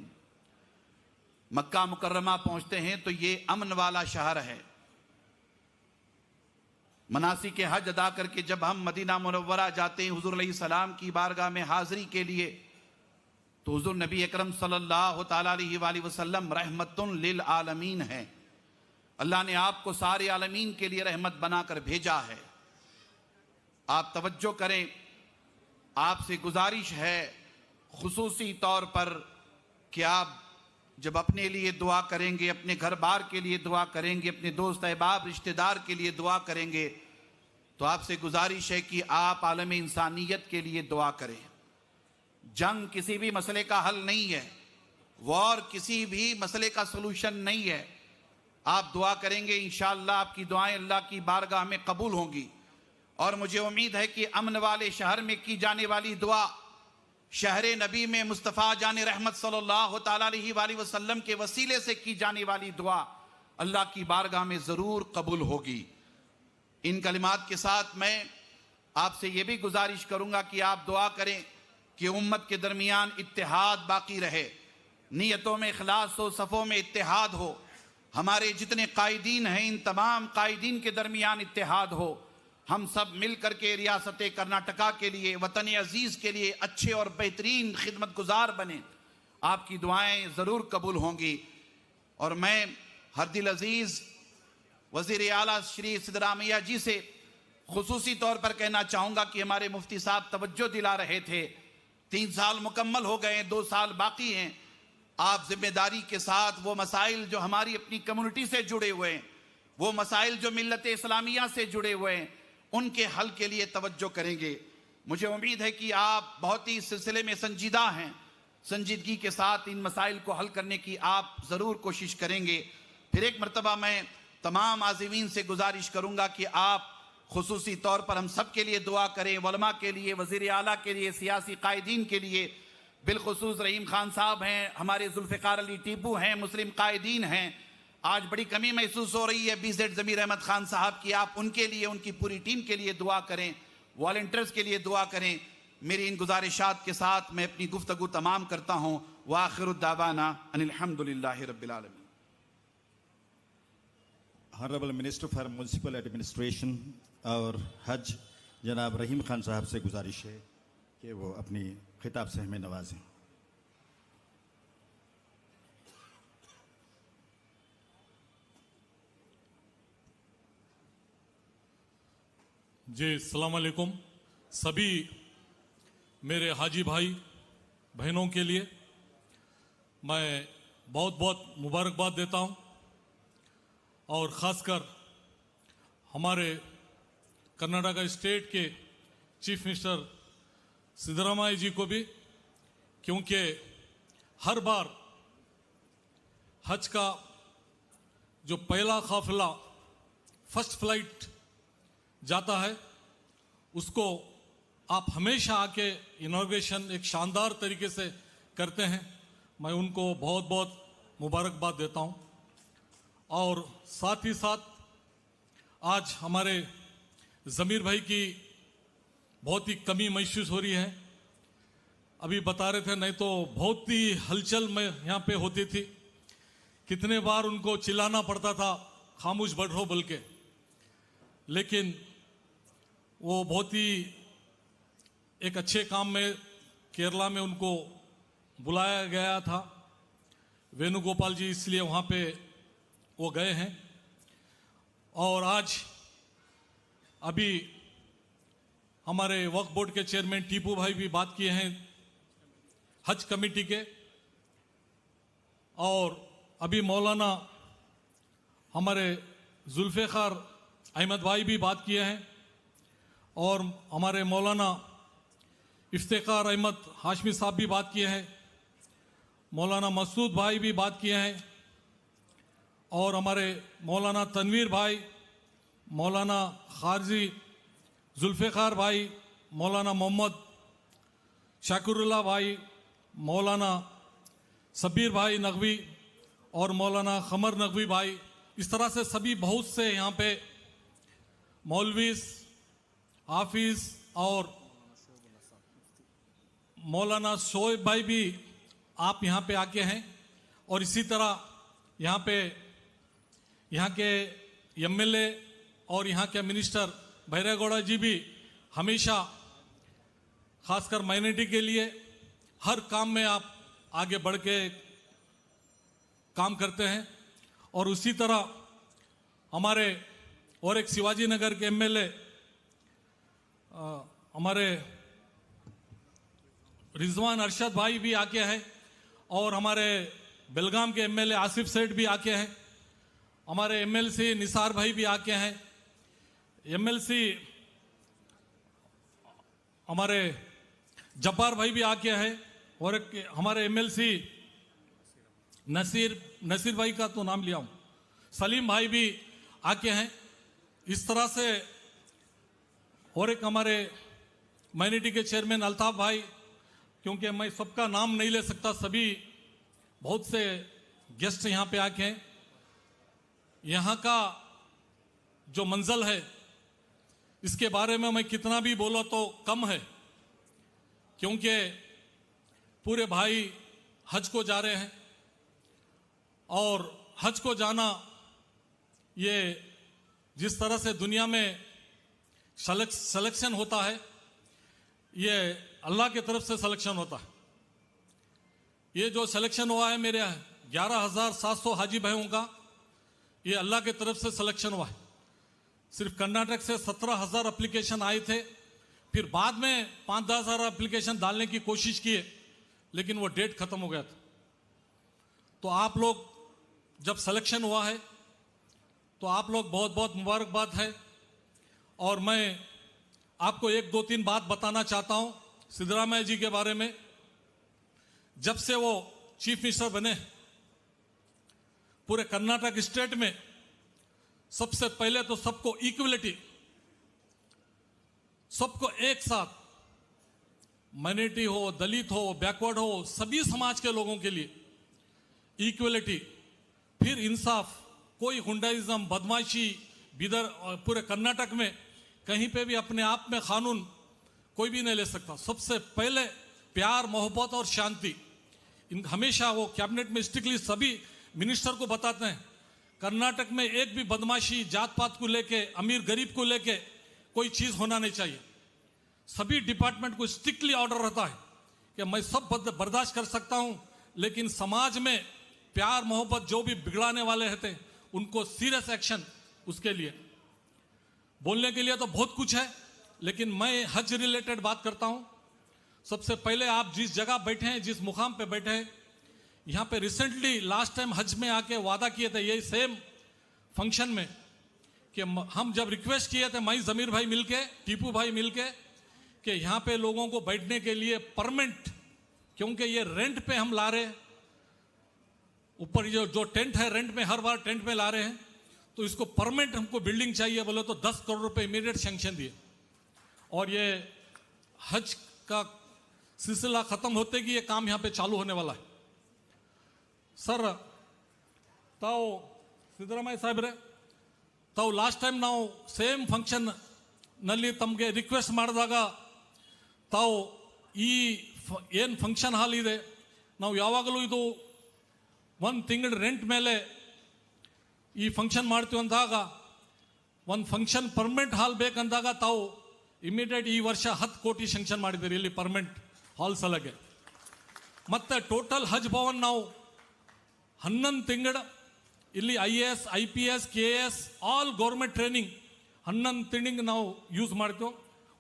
मक्का मुकर्रमा पहुँचते हैं तो ये अमन वाला शहर है। मनासिक के हज अदा करके जब हम मदीना मुनव्वरा जाते हैं हुज़ूर अलैहिस्सलाम की बारगाह में हाज़री के लिए, तो हुज़ूर नबी अकरम सल्लल्लाहु तआला अलैहि वसल्लम रहमतुन लिल आलमीन हैं। अल्लाह ने आपको सारे आलमीन के लिए रहमत बनाकर भेजा है। आप तवज्जो करें, आपसे गुजारिश है खुसूसी तौर पर कि आप जब अपने लिए दुआ करेंगे, अपने घर बार के लिए दुआ करेंगे, अपने दोस्त अहबाब रिश्तेदार के लिए दुआ करेंगे, तो आपसे गुजारिश है कि आप आलम इंसानियत के लिए दुआ करें। जंग किसी भी मसले का हल नहीं है, वॉर किसी भी मसले का सलूशन नहीं है। आप दुआ करेंगे, इंशाअल्लाह आपकी दुआएं अल्लाह की बारगाह में कबूल होंगी। और मुझे उम्मीद है कि अमन वाले शहर में की जाने वाली दुआ शहर नबी में मुस्तफ़ा जान रहमत सल्लल्लाहु ताला अलैहि वसल्लम के वसीले से की जाने वाली दुआ अल्लाह की बारगाह में ज़रूर कबूल होगी। इन कलिमात के साथ मैं आपसे ये भी गुजारिश करूंगा कि आप दुआ करें कि उम्मत के दरमियान इत्तेहाद बाकी रहे, नीयतों में इखलास हो, सफ़ों में इत्तेहाद हो। हमारे जितने कायदीन हैं इन तमाम कायदीन के दरमियान इत्तेहाद हो। हम सब मिल करके रियासत कर्नाटका के लिए, वतन अजीज़ के लिए अच्छे और बेहतरीन खिदमत गुजार बने। आपकी दुआएं ज़रूर कबूल होंगी। और मैं हर दिल अजीज़ वज़ीर आला श्री सिद्धरामैया जी से खुसूसी तौर पर कहना चाहूँगा कि हमारे मुफ्ती साहब तवज्जो दिला रहे थे, 3 साल मुकम्मल हो गए, 2 साल बाकी हैं। आप जिम्मेदारी के साथ वो मसाइल जो हमारी अपनी कम्युनिटी से जुड़े हुए हैं, वो मसाइल जो मिल्लत इस्लामिया से जुड़े हुए हैं, उनके हल के लिए तवज्जो करेंगे। मुझे उम्मीद है कि आप बहुत ही इस सिलसिले में संजीदा हैं, संजीदगी के साथ इन मसाइल को हल करने की आप ज़रूर कोशिश करेंगे। फिर एक मरतबा मैं तमाम आज़िमीन से गुजारिश करूँगा कि आप खुसूसी तौर पर हम सब के लिए दुआ करें, उलमा के लिए, वज़ीर आला के लिए, सियासी कायदीन के लिए। बिलखुसूस रहीम खान साहब हैं, हमारे जुल्फ़िकार अली टीपू हैं, मुस्लिम कायदीन हैं। आज बड़ी कमी महसूस हो रही है BZ ज़मीर अहमद खान साहब की। आप उनके लिए, उनकी पूरी टीम के लिए दुआ करें, वॉलंटियर्स के लिए दुआ करें। मेरी इन गुजारिशात के साथ मैं अपनी गुफ्तगू तमाम करता हूँ। व आखिरु दावाना अनिल हम्दुलिल्लाहि रब्बिल आलमीन। Honourable minister for municipal administration और हज जनाब रहीम खान साहब से गुजारिश है कि वो अपनी खिताब से हमें नवाजें। जी अस्सलाम वालेकुम। सभी मेरे हाजी भाई बहनों के लिए मैं बहुत बहुत मुबारकबाद देता हूं, और ख़ासकर हमारे कर्नाटका स्टेट के चीफ मिनिस्टर सिद्धरामैया जी को भी, क्योंकि हर बार हज का जो पहला काफिला फर्स्ट फ्लाइट जाता है उसको आप हमेशा आके इनॉग्रेशन एक शानदार तरीके से करते हैं। मैं उनको बहुत बहुत मुबारकबाद देता हूं। और साथ ही साथ आज हमारे ज़मीर भाई की बहुत ही कमी महसूस हो रही है। अभी बता रहे थे, नहीं तो बहुत ही हलचल में यहाँ पे होती थी। कितने बार उनको चिल्लाना पड़ता था खामोश बैठो बोल के, लेकिन वो बहुत ही एक अच्छे काम में केरला में उनको बुलाया गया था वेणुगोपाल जी, इसलिए वहाँ पे वो गए हैं। और आज अभी हमारे वक्फ बोर्ड के चेयरमैन टीपू भाई भी बात किए हैं हज कमेटी के, और अभी मौलाना हमारे जुल्फ़िकार अहमद भाई भी बात किए हैं, और हमारे मौलाना इफ्तिखार अहमद हाशमी साहब भी बात किए हैं, मौलाना मसूद भाई भी बात किए हैं, और हमारे मौलाना तनवीर भाई, मौलाना खारजी जुल्फ़िकार भाई, मौलाना मोहम्मद शाकिरुल्लाह भाई, मौलाना सबीर भाई नकवी और मौलाना खमर नकवी भाई, इस तरह से सभी बहुत से यहाँ पे मौलवीस, हाफिज और मौलाना शोएब भाई भी आप यहाँ पे आके हैं। और इसी तरह यहाँ पे यहाँ के MLA और यहाँ के मिनिस्टर भैरागौड़ा जी भी हमेशा खासकर माइनॉरिटी के लिए हर काम में आप आगे बढ़ के काम करते हैं। और उसी तरह हमारे और एक शिवाजी नगर के MLA हमारे रिजवान अरशद भाई भी आके हैं, और हमारे बेलगाम के MLA आसिफ सेठ भी आके हैं, हमारे MLC निसार भाई भी आके हैं, MLC हमारे जब्बार भाई भी आके हैं, और एक हमारे MLC नसीर भाई का तो नाम लिया हूं, सलीम भाई भी आके हैं। इस तरह से और एक हमारे माइनॉरिटी के चेयरमैन अल्ताफ भाई, क्योंकि मैं सबका नाम नहीं ले सकता, सभी बहुत से गेस्ट यहाँ पे आके हैं। यहाँ का जो मंजल है इसके बारे में मैं कितना भी बोला तो कम है, क्योंकि पूरे भाई हज को जा रहे हैं और हज को जाना ये जिस तरह से दुनिया में सिलेक्शन होता है, ये अल्लाह की तरफ से सिलेक्शन होता है। ये जो सिलेक्शन हुआ है मेरे 11,700 हाजी भाइयों का, ये अल्लाह की तरफ से सिलेक्शन हुआ है। सिर्फ कर्नाटक से 17,000 एप्लीकेशन आए थे, फिर बाद में 5,000 एप्लीकेशन डालने की कोशिश किए, लेकिन वो डेट खत्म हो गया था। तो आप लोग जब सिलेक्शन हुआ है तो आप लोग बहुत बहुत मुबारकबाद है। और मैं आपको 1-2-3 बात बताना चाहता हूं सिद्धरामैया जी के बारे में। जब से वो चीफ मिनिस्टर बने, पूरे कर्नाटक स्टेट में सबसे पहले तो सबको इक्वलिटी, सबको एक साथ, माइनॉरिटी हो, दलित हो, बैकवर्ड हो, सभी समाज के लोगों के लिए इक्वलिटी, फिर इंसाफ, कोई गुंडाइज्म, बदमाशी, बिदर, पूरे कर्नाटक में कहीं पे भी अपने आप में कानून कोई भी नहीं ले सकता। सबसे पहले प्यार, मोहब्बत और शांति, हमेशा वो कैबिनेट में स्ट्रिक्टली सभी मिनिस्टर को बताते हैं, कर्नाटक में एक भी बदमाशी, जात पात को लेके, अमीर गरीब को लेके कोई चीज होना नहीं चाहिए। सभी डिपार्टमेंट को स्ट्रिक्टली ऑर्डर रहता है कि मैं सब बर्दाश्त कर सकता हूं, लेकिन समाज में प्यार मोहब्बत जो भी बिगड़ाने वाले रहते हैं उनको सीरियस एक्शन। उसके लिए बोलने के लिए तो बहुत कुछ है, लेकिन मैं हज रिलेटेड बात करता हूं। सबसे पहले आप जिस जगह बैठे हैं, जिस मुकाम पे बैठे हैं, यहाँ पे रिसेंटली लास्ट टाइम हज में आके वादा किए थे यही सेम फंक्शन में कि हम जब रिक्वेस्ट किए थे, मैं जमीर भाई मिलके, टीपू भाई मिलके, कि यहाँ पे लोगों को बैठने के लिए परमानेंट, क्योंकि ये रेंट पे हम ला रहे हैं, ऊपर जो टेंट है रेंट में हर बार टेंट में ला रहे हैं, तो इसको परमानेंट हमको बिल्डिंग चाहिए बोले तो 10 करोड़ रुपए इमीडिएट सैंक्शन दिए। और ये हज का सिलसिला खत्म होते कि ये काम यहाँ पे चालू होने वाला है। सर ताऊ सिद्धरामैया साहेब्रे, ताऊ लास्ट टाइम ನಾವು ಸೇಮ್ ಫಂಕ್ಷನ್ ನಲ್ಲಿ ತಮಗೆ ರಿಕ್ವೆಸ್ಟ್ ಮಾಡಿದಾಗ ತಾವು ಈ ಏನು ಫಂಕ್ಷನ್ ಹಾಲ್ ಇದೆ ನಾವು ಯಾವಾಗಲೂ ಇದು 1 ತಿಂಗಳ ರೆಂಟ್ ಮೇಲೆ ಈ ಫಂಕ್ಷನ್ ಮಾಡ್ತೀವಿ ಅಂದಾಗ, ಒಂದು ಫಂಕ್ಷನ್ ಪರ್ಮನೆಂಟ್ ಹಾಲ್ ಬೇಕಂದಾಗ ತಾವು ಇಮಿಡಿಯೇಟ್ ಈ ವರ್ಷ 10 ಕೋಟಿ ಸ್ಯಾಂಕ್ಷನ್ ಮಾಡಿದ್ದೀರಿ ಇಲ್ಲಿ ಪರ್ಮನೆಂಟ್ ಹಾಲ್ ಸಲಗೆ. ಮತ್ತೆ ಟೋಟಲ್ ಹಜ್ ಭವನ್ ನಾವು 11 ತಿಂಗಳ ಇಲ್ಲಿ IAS, IPS, KS all government training 11 ತಿಂಗಳಿಗೆ ನಾವು ಯೂಸ್ ಮಾಡ್ತೀವಿ.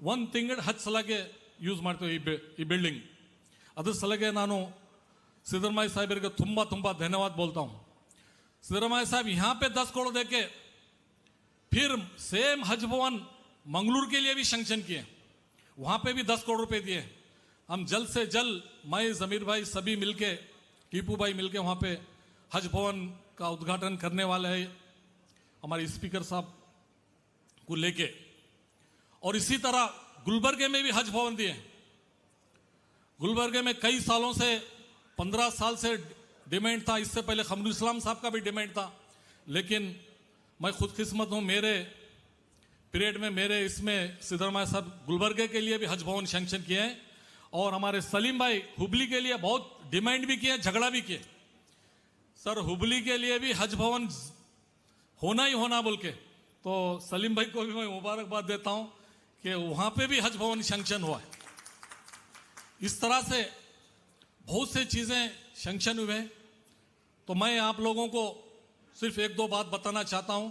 1 ತಿಂಗಳ ಹಜ್ ಸಲಗೆ ಯೂಸ್ ಮಾಡ್ತೀವಿ ಈ बिल्डिंग. ಅದ್ರ ಸಲಗೆ ನಾನು सिद्धरामैया साहब ತುಂಬಾ ತುಂಬಾ धन्यवाद बोलता हूँ. सिद्धरामैया साहब यहाँ पे 10 करोड़ देके फिर सेम हज भवन मंगलूर के लिए भी सैंक्शन किए, वहाँ पे भी 10 करोड़ रुपए दिए. हम जल्द से जल्द मैं जमीर भाई सभी मिलके, टीपू भाई मिलके वहाँ पे हज भवन का उद्घाटन करने वाले हैं हमारे स्पीकर साहब को लेके. और इसी तरह गुलबर्गे में भी हज भवन दिए. गुलबर्गे में कई सालों से 15 साल से डिमांड था, इससे पहले खमरुल इस्लाम साहब का भी डिमांड था, लेकिन मैं खुदकिस्मत हूँ, मेरे पीरियड में मेरे इसमें सिद्धरामैया साहब गुलबर्गे के लिए भी हज भवन सैंक्शन किए हैं. और हमारे सलीम भाई हुबली के लिए बहुत डिमांड भी किए, झगड़ा भी किए. सर हुबली के लिए भी हज भवन होना ही होना बोल के, तो सलीम भाई को भी मैं मुबारकबाद देता हूँ कि वहाँ पे भी हज भवन सैंक्शन हुआ है. इस तरह से बहुत से चीज़ें सैंक्शन हुए हैं. तो मैं आप लोगों को सिर्फ 1-2 बात बताना चाहता हूं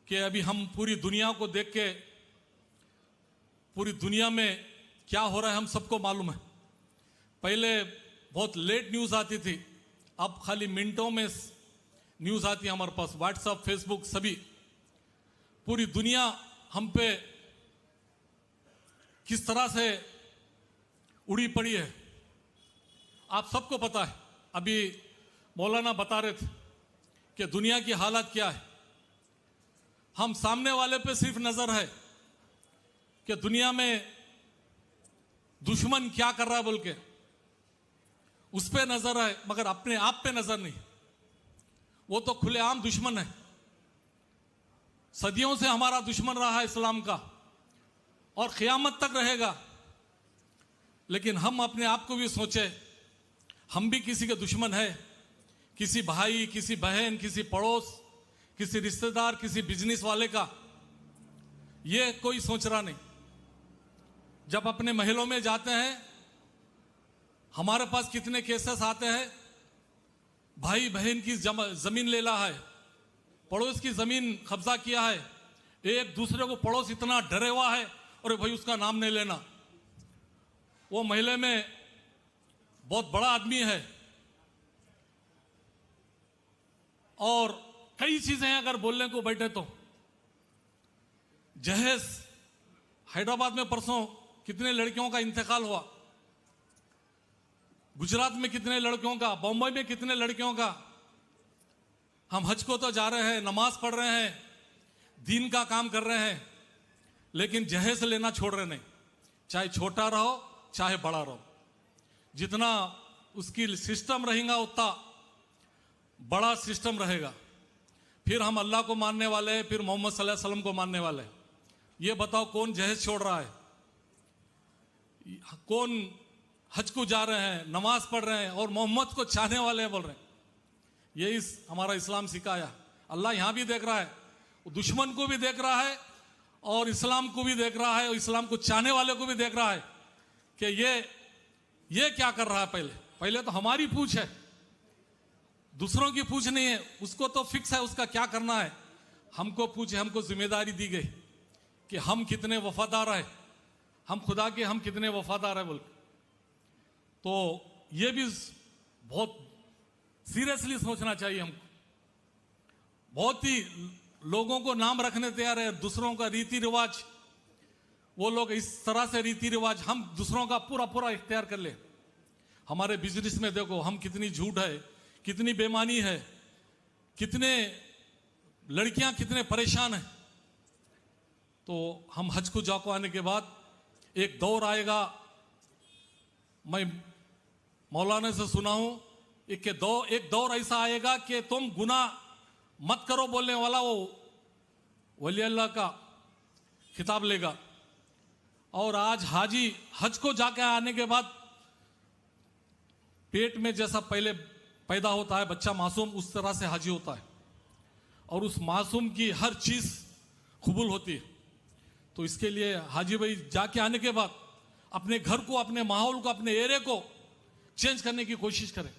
कि अभी हम पूरी दुनिया को देख के, पूरी दुनिया में क्या हो रहा है हम सबको मालूम है. पहले बहुत लेट न्यूज़ आती थी, अब खाली मिनटों में न्यूज़ आती है हमारे पास, व्हाट्सएप, फेसबुक, सभी. पूरी दुनिया हम पे किस तरह से उड़ी पड़ी है आप सबको पता है. अभी मौलाना बता रहे थे कि दुनिया की हालत क्या है. हम सामने वाले पे सिर्फ नजर है कि दुनिया में दुश्मन क्या कर रहा है बोल के उस पे नजर है, मगर अपने आप पे नजर नहीं। वो तो खुलेआम दुश्मन है, सदियों से हमारा दुश्मन रहा है इस्लाम का और क़यामत तक रहेगा। लेकिन हम अपने आप को भी सोचे, हम भी किसी के दुश्मन है, किसी भाई, किसी बहन, किसी पड़ोस, किसी रिश्तेदार, किसी बिजनेस वाले का, ये कोई सोच रहा नहीं। जब अपने महलों में जाते हैं, हमारे पास कितने केसेस आते हैं, भाई बहन की जमीन ले ला है, पड़ोस की जमीन कब्जा किया है, एक दूसरे को पड़ोस इतना डरे हुआ है, और भाई उसका नाम नहीं लेना, वो महले में बहुत बड़ा आदमी है और कई चीजें अगर बोलने को बैठे तो। जहेज हैदराबाद में परसों कितने लड़कियों का इंतकाल हुआ, गुजरात में कितने लड़कियों का, बम्बई में कितने लड़कियों का। हम हज को तो जा रहे हैं, नमाज पढ़ रहे हैं, दीन का काम कर रहे हैं, लेकिन जहेज लेना छोड़ रहे नहीं। चाहे छोटा रहो चाहे बड़ा रहो, जितना उसकी सिस्टम रहेगा उतना बड़ा सिस्टम रहेगा। फिर हम अल्लाह को मानने वाले हैं, फिर मोहम्मद सल्लल्लाहु अलैहि वसल्लम को मानने वाले हैं। ये बताओ कौन जहेज छोड़ रहा है, कौन हज को जा रहे हैं, नमाज पढ़ रहे हैं और मोहम्मद को चाहने वाले हैं बोल रहे हैं। ये हमारा इस्लाम सिखाया। अल्लाह यहां भी देख रहा है, दुश्मन को भी देख रहा है और इस्लाम को भी देख रहा है, और इस्लाम को चाहने वाले को भी देख रहा है कि ये क्या कर रहा है। पहले तो हमारी पूछ है, दूसरों की पूछ नहीं है। उसको तो फिक्स है उसका क्या करना है, हमको पूछ है, हमको जिम्मेदारी दी गई कि हम कितने वफादार है, हम खुदा के हम कितने वफादार है बोल। तो ये भी बहुत सीरियसली सोचना चाहिए हमको। बहुत ही लोगों को नाम रखने तैयार है, दूसरों का रीति रिवाज, वो लोग इस तरह से रीति रिवाज, हम दूसरों का पूरा पूरा इख्तियार कर ले। हमारे बिजनेस में देखो हम कितनी झूठ है, कितनी बेईमानी है, कितने लड़कियां कितने परेशान हैं। तो हम हज को जाको आने के बाद एक दौर आएगा, मैं मौलाना से सुना हूं, एक दौर ऐसा आएगा कि तुम गुनाह मत करो बोलने वाला वो वली अल्लाह का खिताब लेगा। और आज हाजी हज को जाके आने के बाद पेट में जैसा पहले पैदा होता है बच्चा मासूम, उस तरह से हाजी होता है और उस मासूम की हर चीज कबूल होती है। तो इसके लिए हाजी भाई जाके आने के बाद अपने घर को, अपने माहौल को, अपने एरिया को चेंज करने की कोशिश करें।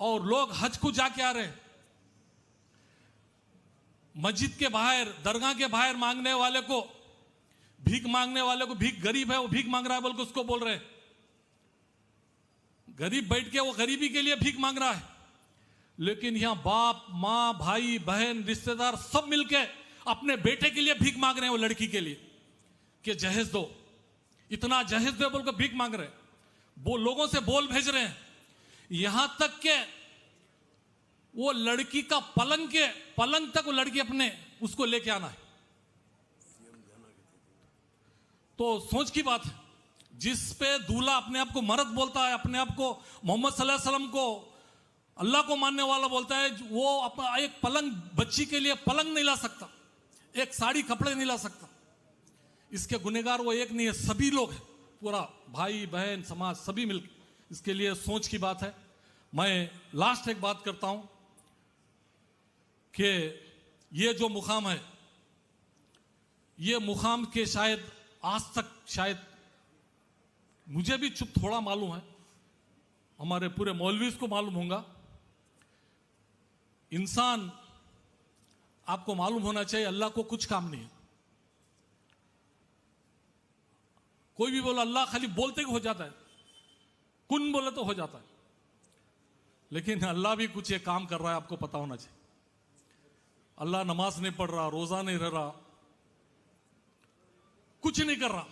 और लोग हज को जाके आ रहे हैं, मस्जिद के बाहर, दरगाह के बाहर मांगने वाले को, भीख मांगने वाले को, भीख गरीब है वो भीख मांग रहा है बोल के उसको बोल रहे हैं। गरीब बैठ के वो गरीबी के लिए भीख मांग रहा है, लेकिन यहां बाप मां भाई बहन रिश्तेदार सब मिलके अपने बेटे के लिए भीख मांग रहे हैं, वो लड़की के लिए कि जहेज दो, इतना जहेज दो बोल के भीख मांग रहे हैं। वो लोगों से बोल भेज रहे हैं, यहां तक के वो लड़की का पलंग तक वो लड़की अपने उसको लेके आना है। तो सोच की बात है, जिस पे दूल्हा अपने आप को मर्द बोलता है, अपने आप को मोहम्मद सल्लल्लाहु अलैहि वसल्लम को अल्लाह को मानने वाला बोलता है, वो अपना एक पलंग, बच्ची के लिए पलंग नहीं ला सकता, एक साड़ी कपड़े नहीं ला सकता। इसके गुनहगार वो एक नहीं है, सभी लोग हैं, पूरा भाई बहन समाज सभी मिलकर। इसके लिए सोच की बात है। मैं लास्ट एक बात करता हूं कि ये जो मुकाम है, ये मुकाम के शायद आज तक, शायद मुझे भी चुप थोड़ा मालूम है, हमारे पूरे मौलवीज को मालूम होगा। इंसान, आपको मालूम होना चाहिए अल्लाह को कुछ काम नहीं है। कोई भी बोला अल्लाह खाली बोलते ही हो जाता है, कुन बोले तो हो जाता है, लेकिन अल्लाह भी कुछ एक काम कर रहा है, आपको पता होना चाहिए। अल्लाह नमाज नहीं पढ़ रहा, रोजा नहीं रह रहा, कुछ नहीं कर रहा,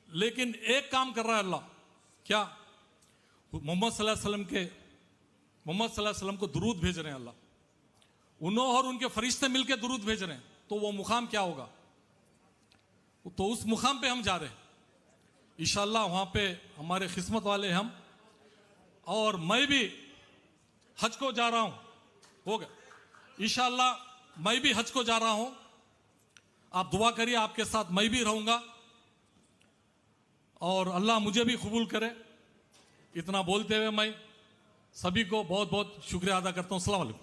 लेकिन एक काम कर रहा है अल्लाह, क्या? मोहम्मद सल्लल्लाहु अलैहि वसल्लम को दुरूद भेज रहे हैं अल्लाह, उन्होंने और उनके फरिश्ते मिलकर दुरूद भेज रहे हैं। तो वो मुकाम क्या होगा? तो उस मुकाम पे हम जा रहे हैं। इंशाल्लाह वहाँ पे हमारे किस्मत वाले हम, और मैं भी हज को जा रहा हूँ, हो गया इंशाल्लाह मैं भी हज को जा रहा हूँ। आप दुआ करिए, आपके साथ मैं भी रहूँगा और अल्लाह मुझे भी कबूल करे। इतना बोलते हुए मैं सभी को बहुत बहुत शुक्रिया अदा करता हूँ। अस्सलाम वालेकुम।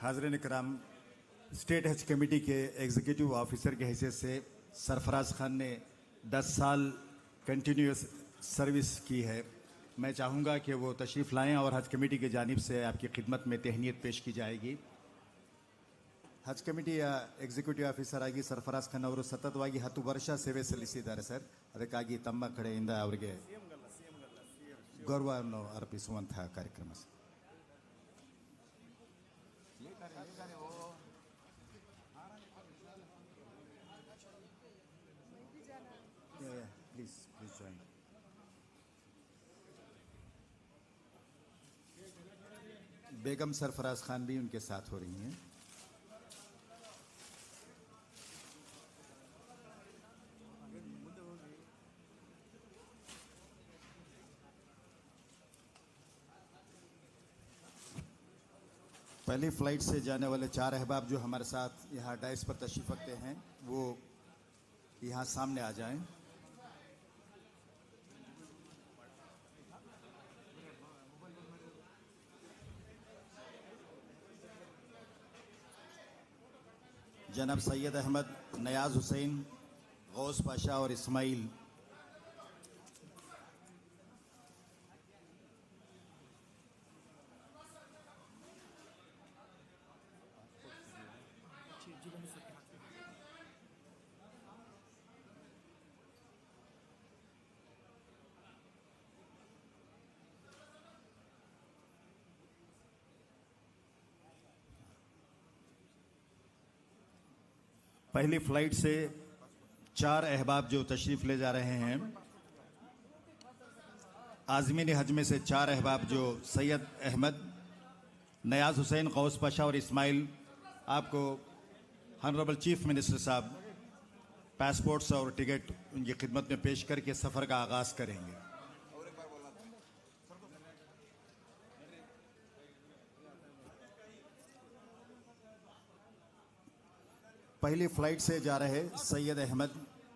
हाज़रीन इकराम, स्टेट हज कमेटी के एग्जीक्यूटिव ऑफिसर की हैसियत से सरफराज खान ने 10 साल कंटिन्यूस सर्विस की है। मैं चाहूँगा कि वो तशरीफ़ लाएं और हज कमेटी की जानिब से आपकी खिदमत में तहनीत पेश की जाएगी। ಹಜ್ ಕಮಿಟಿಯ ಎಕ್ಸಿಕ್ಯೂಟಿವ್ ಆಫೀಸರ್ ಆಗಿ ಸರ್ಫರಾಜ್ ಖಾನ್ ಅವರು ಸತತವಾಗಿ 10 ವರ್ಷ ಸೇವೆ ಸಲ್ಲಿಸಿದ್ದಾರೆ ಸರ್. ಅದಕ್ಕಾಗಿ ತಮ್ಮ ಕಡೆಯಿಂದ ಅವರಿಗೆ ಗೌರವವನ್ನು ಅರ್ಪಿಸುವಂತಹ ಕಾರ್ಯಕ್ರಮ sir. Please join. Begum Sarfaraz Khan भी उनके साथ हो रही हैं. पहली फ़्लाइट से जाने वाले 4 अहबाब जो हमारे साथ यहाँ डाइस पर तशरीफ़ रखते हैं वो यहाँ सामने आ जाएं. जनाब सैयद अहमद, नयाज हुसैन, गौस पाशा और इस्माइल पहली फ़्लाइट से 4 अहबाब जो तशरीफ़ ले जा रहे हैं, आज़मीन हज में से 4 अहबाब जो सैयद अहमद, नयाज हुसैन, गौस पाशा और इस्माइल, आपको हॉनरेबल चीफ मिनिस्टर साहब पासपोर्ट्स और टिकट उनकी खिदमत में पेश करके सफ़र का आगाज़ करेंगे। पहली फ़्लाइट से जा रहे सैयद अहमद,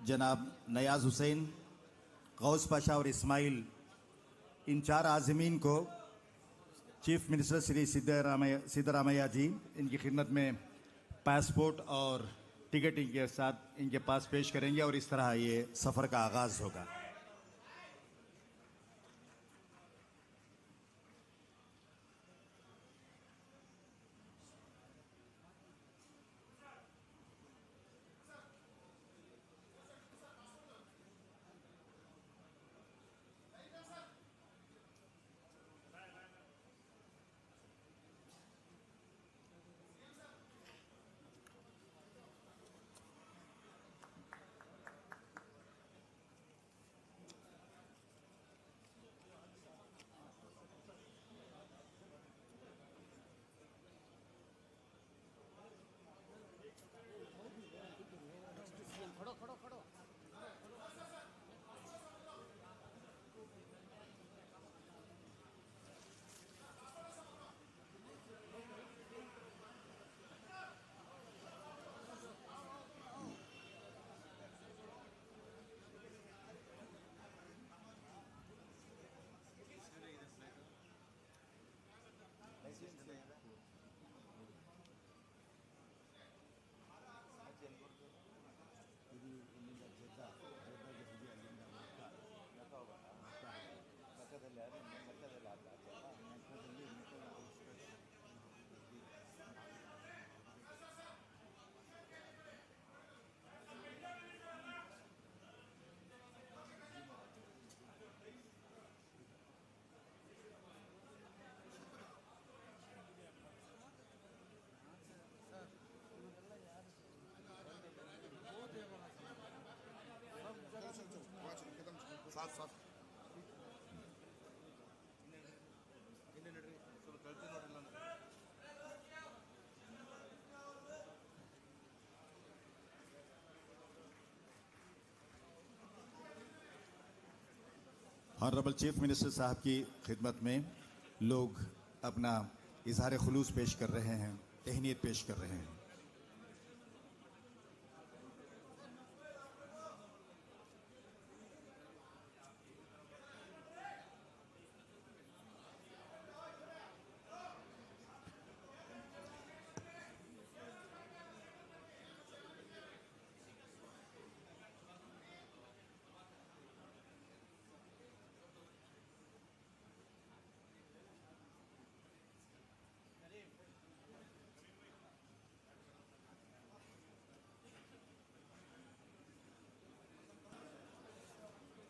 जनाब नयाज हुसैन, गौस पाशा और इस्माइल, इन 4 आज़मीन को चीफ मिनिस्टर श्री सिद्धरामैया जी इनकी खिदमत में पासपोर्ट और टिकट इनके साथ इनके पास पेश करेंगे और इस तरह ये सफ़र का आगाज़ होगा। ऑनरेबल चीफ मिनिस्टर साहब की खिदमत में लोग अपना इजहार खुलूस पेश कर रहे हैं, तहनीत पेश कर रहे हैं।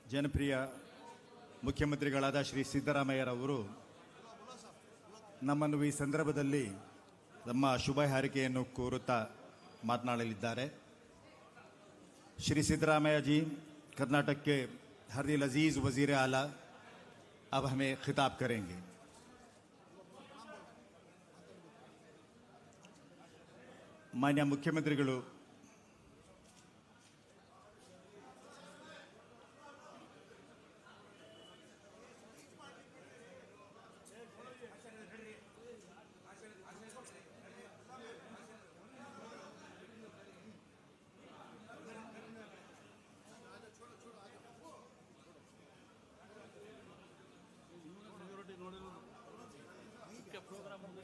ಜನಪ್ರಿಯ ಮುಖ್ಯಮಂತ್ರಿಗಳಾದ ಶ್ರೀ ಸಿದ್ದರಾಮಯ್ಯರವರು ನಮ್ಮನ್ನು ಈ ಸಂದರ್ಭದಲ್ಲಿ ನಮ್ಮ ಶುಭ ಹಾರೈಕೆಯನ್ನು ಕೋರುತ್ತಾ ಮಾತನಾಡಲಿದ್ದಾರೆ। श्री सिद्धरामैया जी कर्नाटक के हर दिल अजीज वजीर आला अब हमें खिताब करेंगे। मान्य मुख्यमंत्रिಗಳು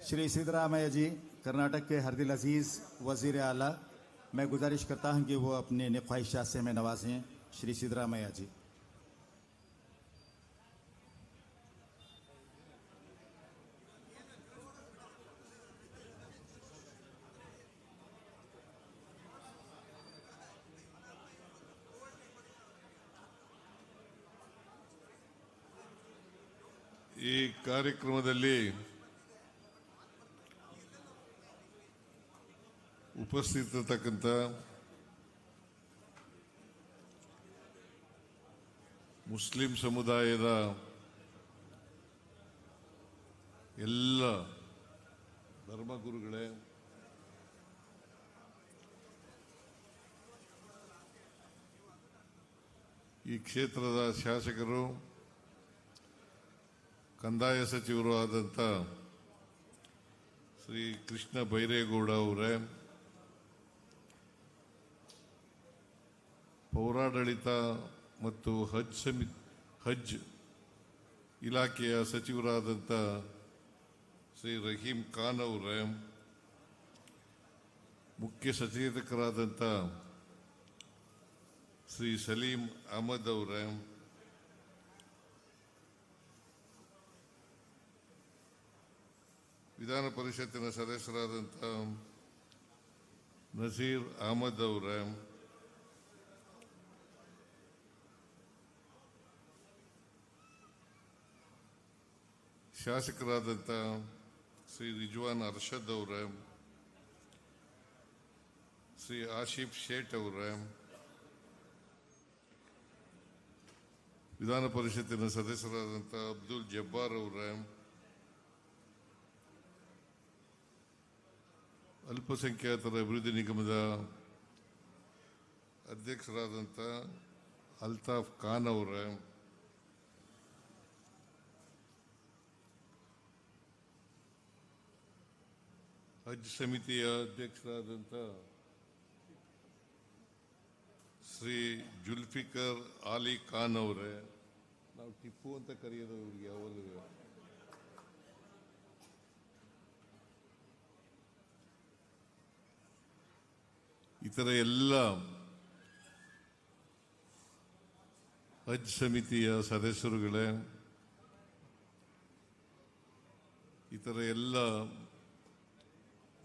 श्री सिद्धरामैया जी कर्नाटक के हर दिल अजीज़ वज़ीर आला, मैं गुजारिश करता हूं कि वो अपने ख्वाहिशात से हमें नवाजें। श्री सिद्धरामैया जी। ಈ ಕಾರ್ಯಕ್ರಮದಲ್ಲಿ ಉಪಸ್ಥಿತರಿರತಕ್ಕಂಥ ಮುಸ್ಲಿಂ ಸಮುದಾಯದ ಎಲ್ಲ ಧರ್ಮಗುರುಗಳೇ, ಈ ಕ್ಷೇತ್ರದ ಶಾಸಕರು, ಕಂದಾಯ ಸಚಿವರು ಆದಂಥ ಶ್ರೀ ಕೃಷ್ಣ ಬೈರೇಗೌಡ ಅವರೇ, ಪೌರಾಡಳಿತ ಮತ್ತು ಹಜ್ ಇಲಾಖೆಯ ಸಚಿವರಾದಂಥ ಶ್ರೀ ರಹೀಂ ಖಾನ್ ಅವರೇ, ಮುಖ್ಯ ಸಚೇತಕರಾದಂಥ ಶ್ರೀ ಸಲೀಂ ಅಹಮದ್ ಅವರೇ, ವಿಧಾನ ಪರಿಷತ್ತಿನ ಸದಸ್ಯರಾದಂಥ ನಜೀರ್ ಅಹಮದ್ ಅವರೇ, ಶಾಸಕರಾದಂಥ ಶ್ರೀ ರಿಜ್ವಾನ್ ಅರ್ಷದ್ ಅವರೇ, ಶ್ರೀ ಆಶಿಫ್ ಶೇಟ್ ಅವರೇ, ವಿಧಾನ ಪರಿಷತ್ತಿನ ಸದಸ್ಯರಾದಂಥ ಅಬ್ದುಲ್ ಜಬ್ಬಾರ್ ಅವರೇ, ಅಲ್ಪಸಂಖ್ಯಾತರ ಅಭಿವೃದ್ಧಿ ನಿಗಮದ ಅಧ್ಯಕ್ಷರಾದಂಥ ಅಲ್ತಾಫ್ ಖಾನ್ ಅವರೇ, ಹಜ್ ಸಮಿತಿಯ ಅಧ್ಯಕ್ಷರಾದಂಥ ಶ್ರೀ ಜುಲ್ಫಿಕರ್ ಆಲಿ ಖಾನ್ ಅವರೇ, ನಾವು ಟಿಪ್ಪು ಅಂತ ಕರೆಯೋದು ಇವ್ರಿಗೆ ಯಾವಾಗಲೂ, ಇತರ ಎಲ್ಲ ಹಜ್ ಸಮಿತಿಯ ಸದಸ್ಯರುಗಳೇ, ಇತರ ಎಲ್ಲ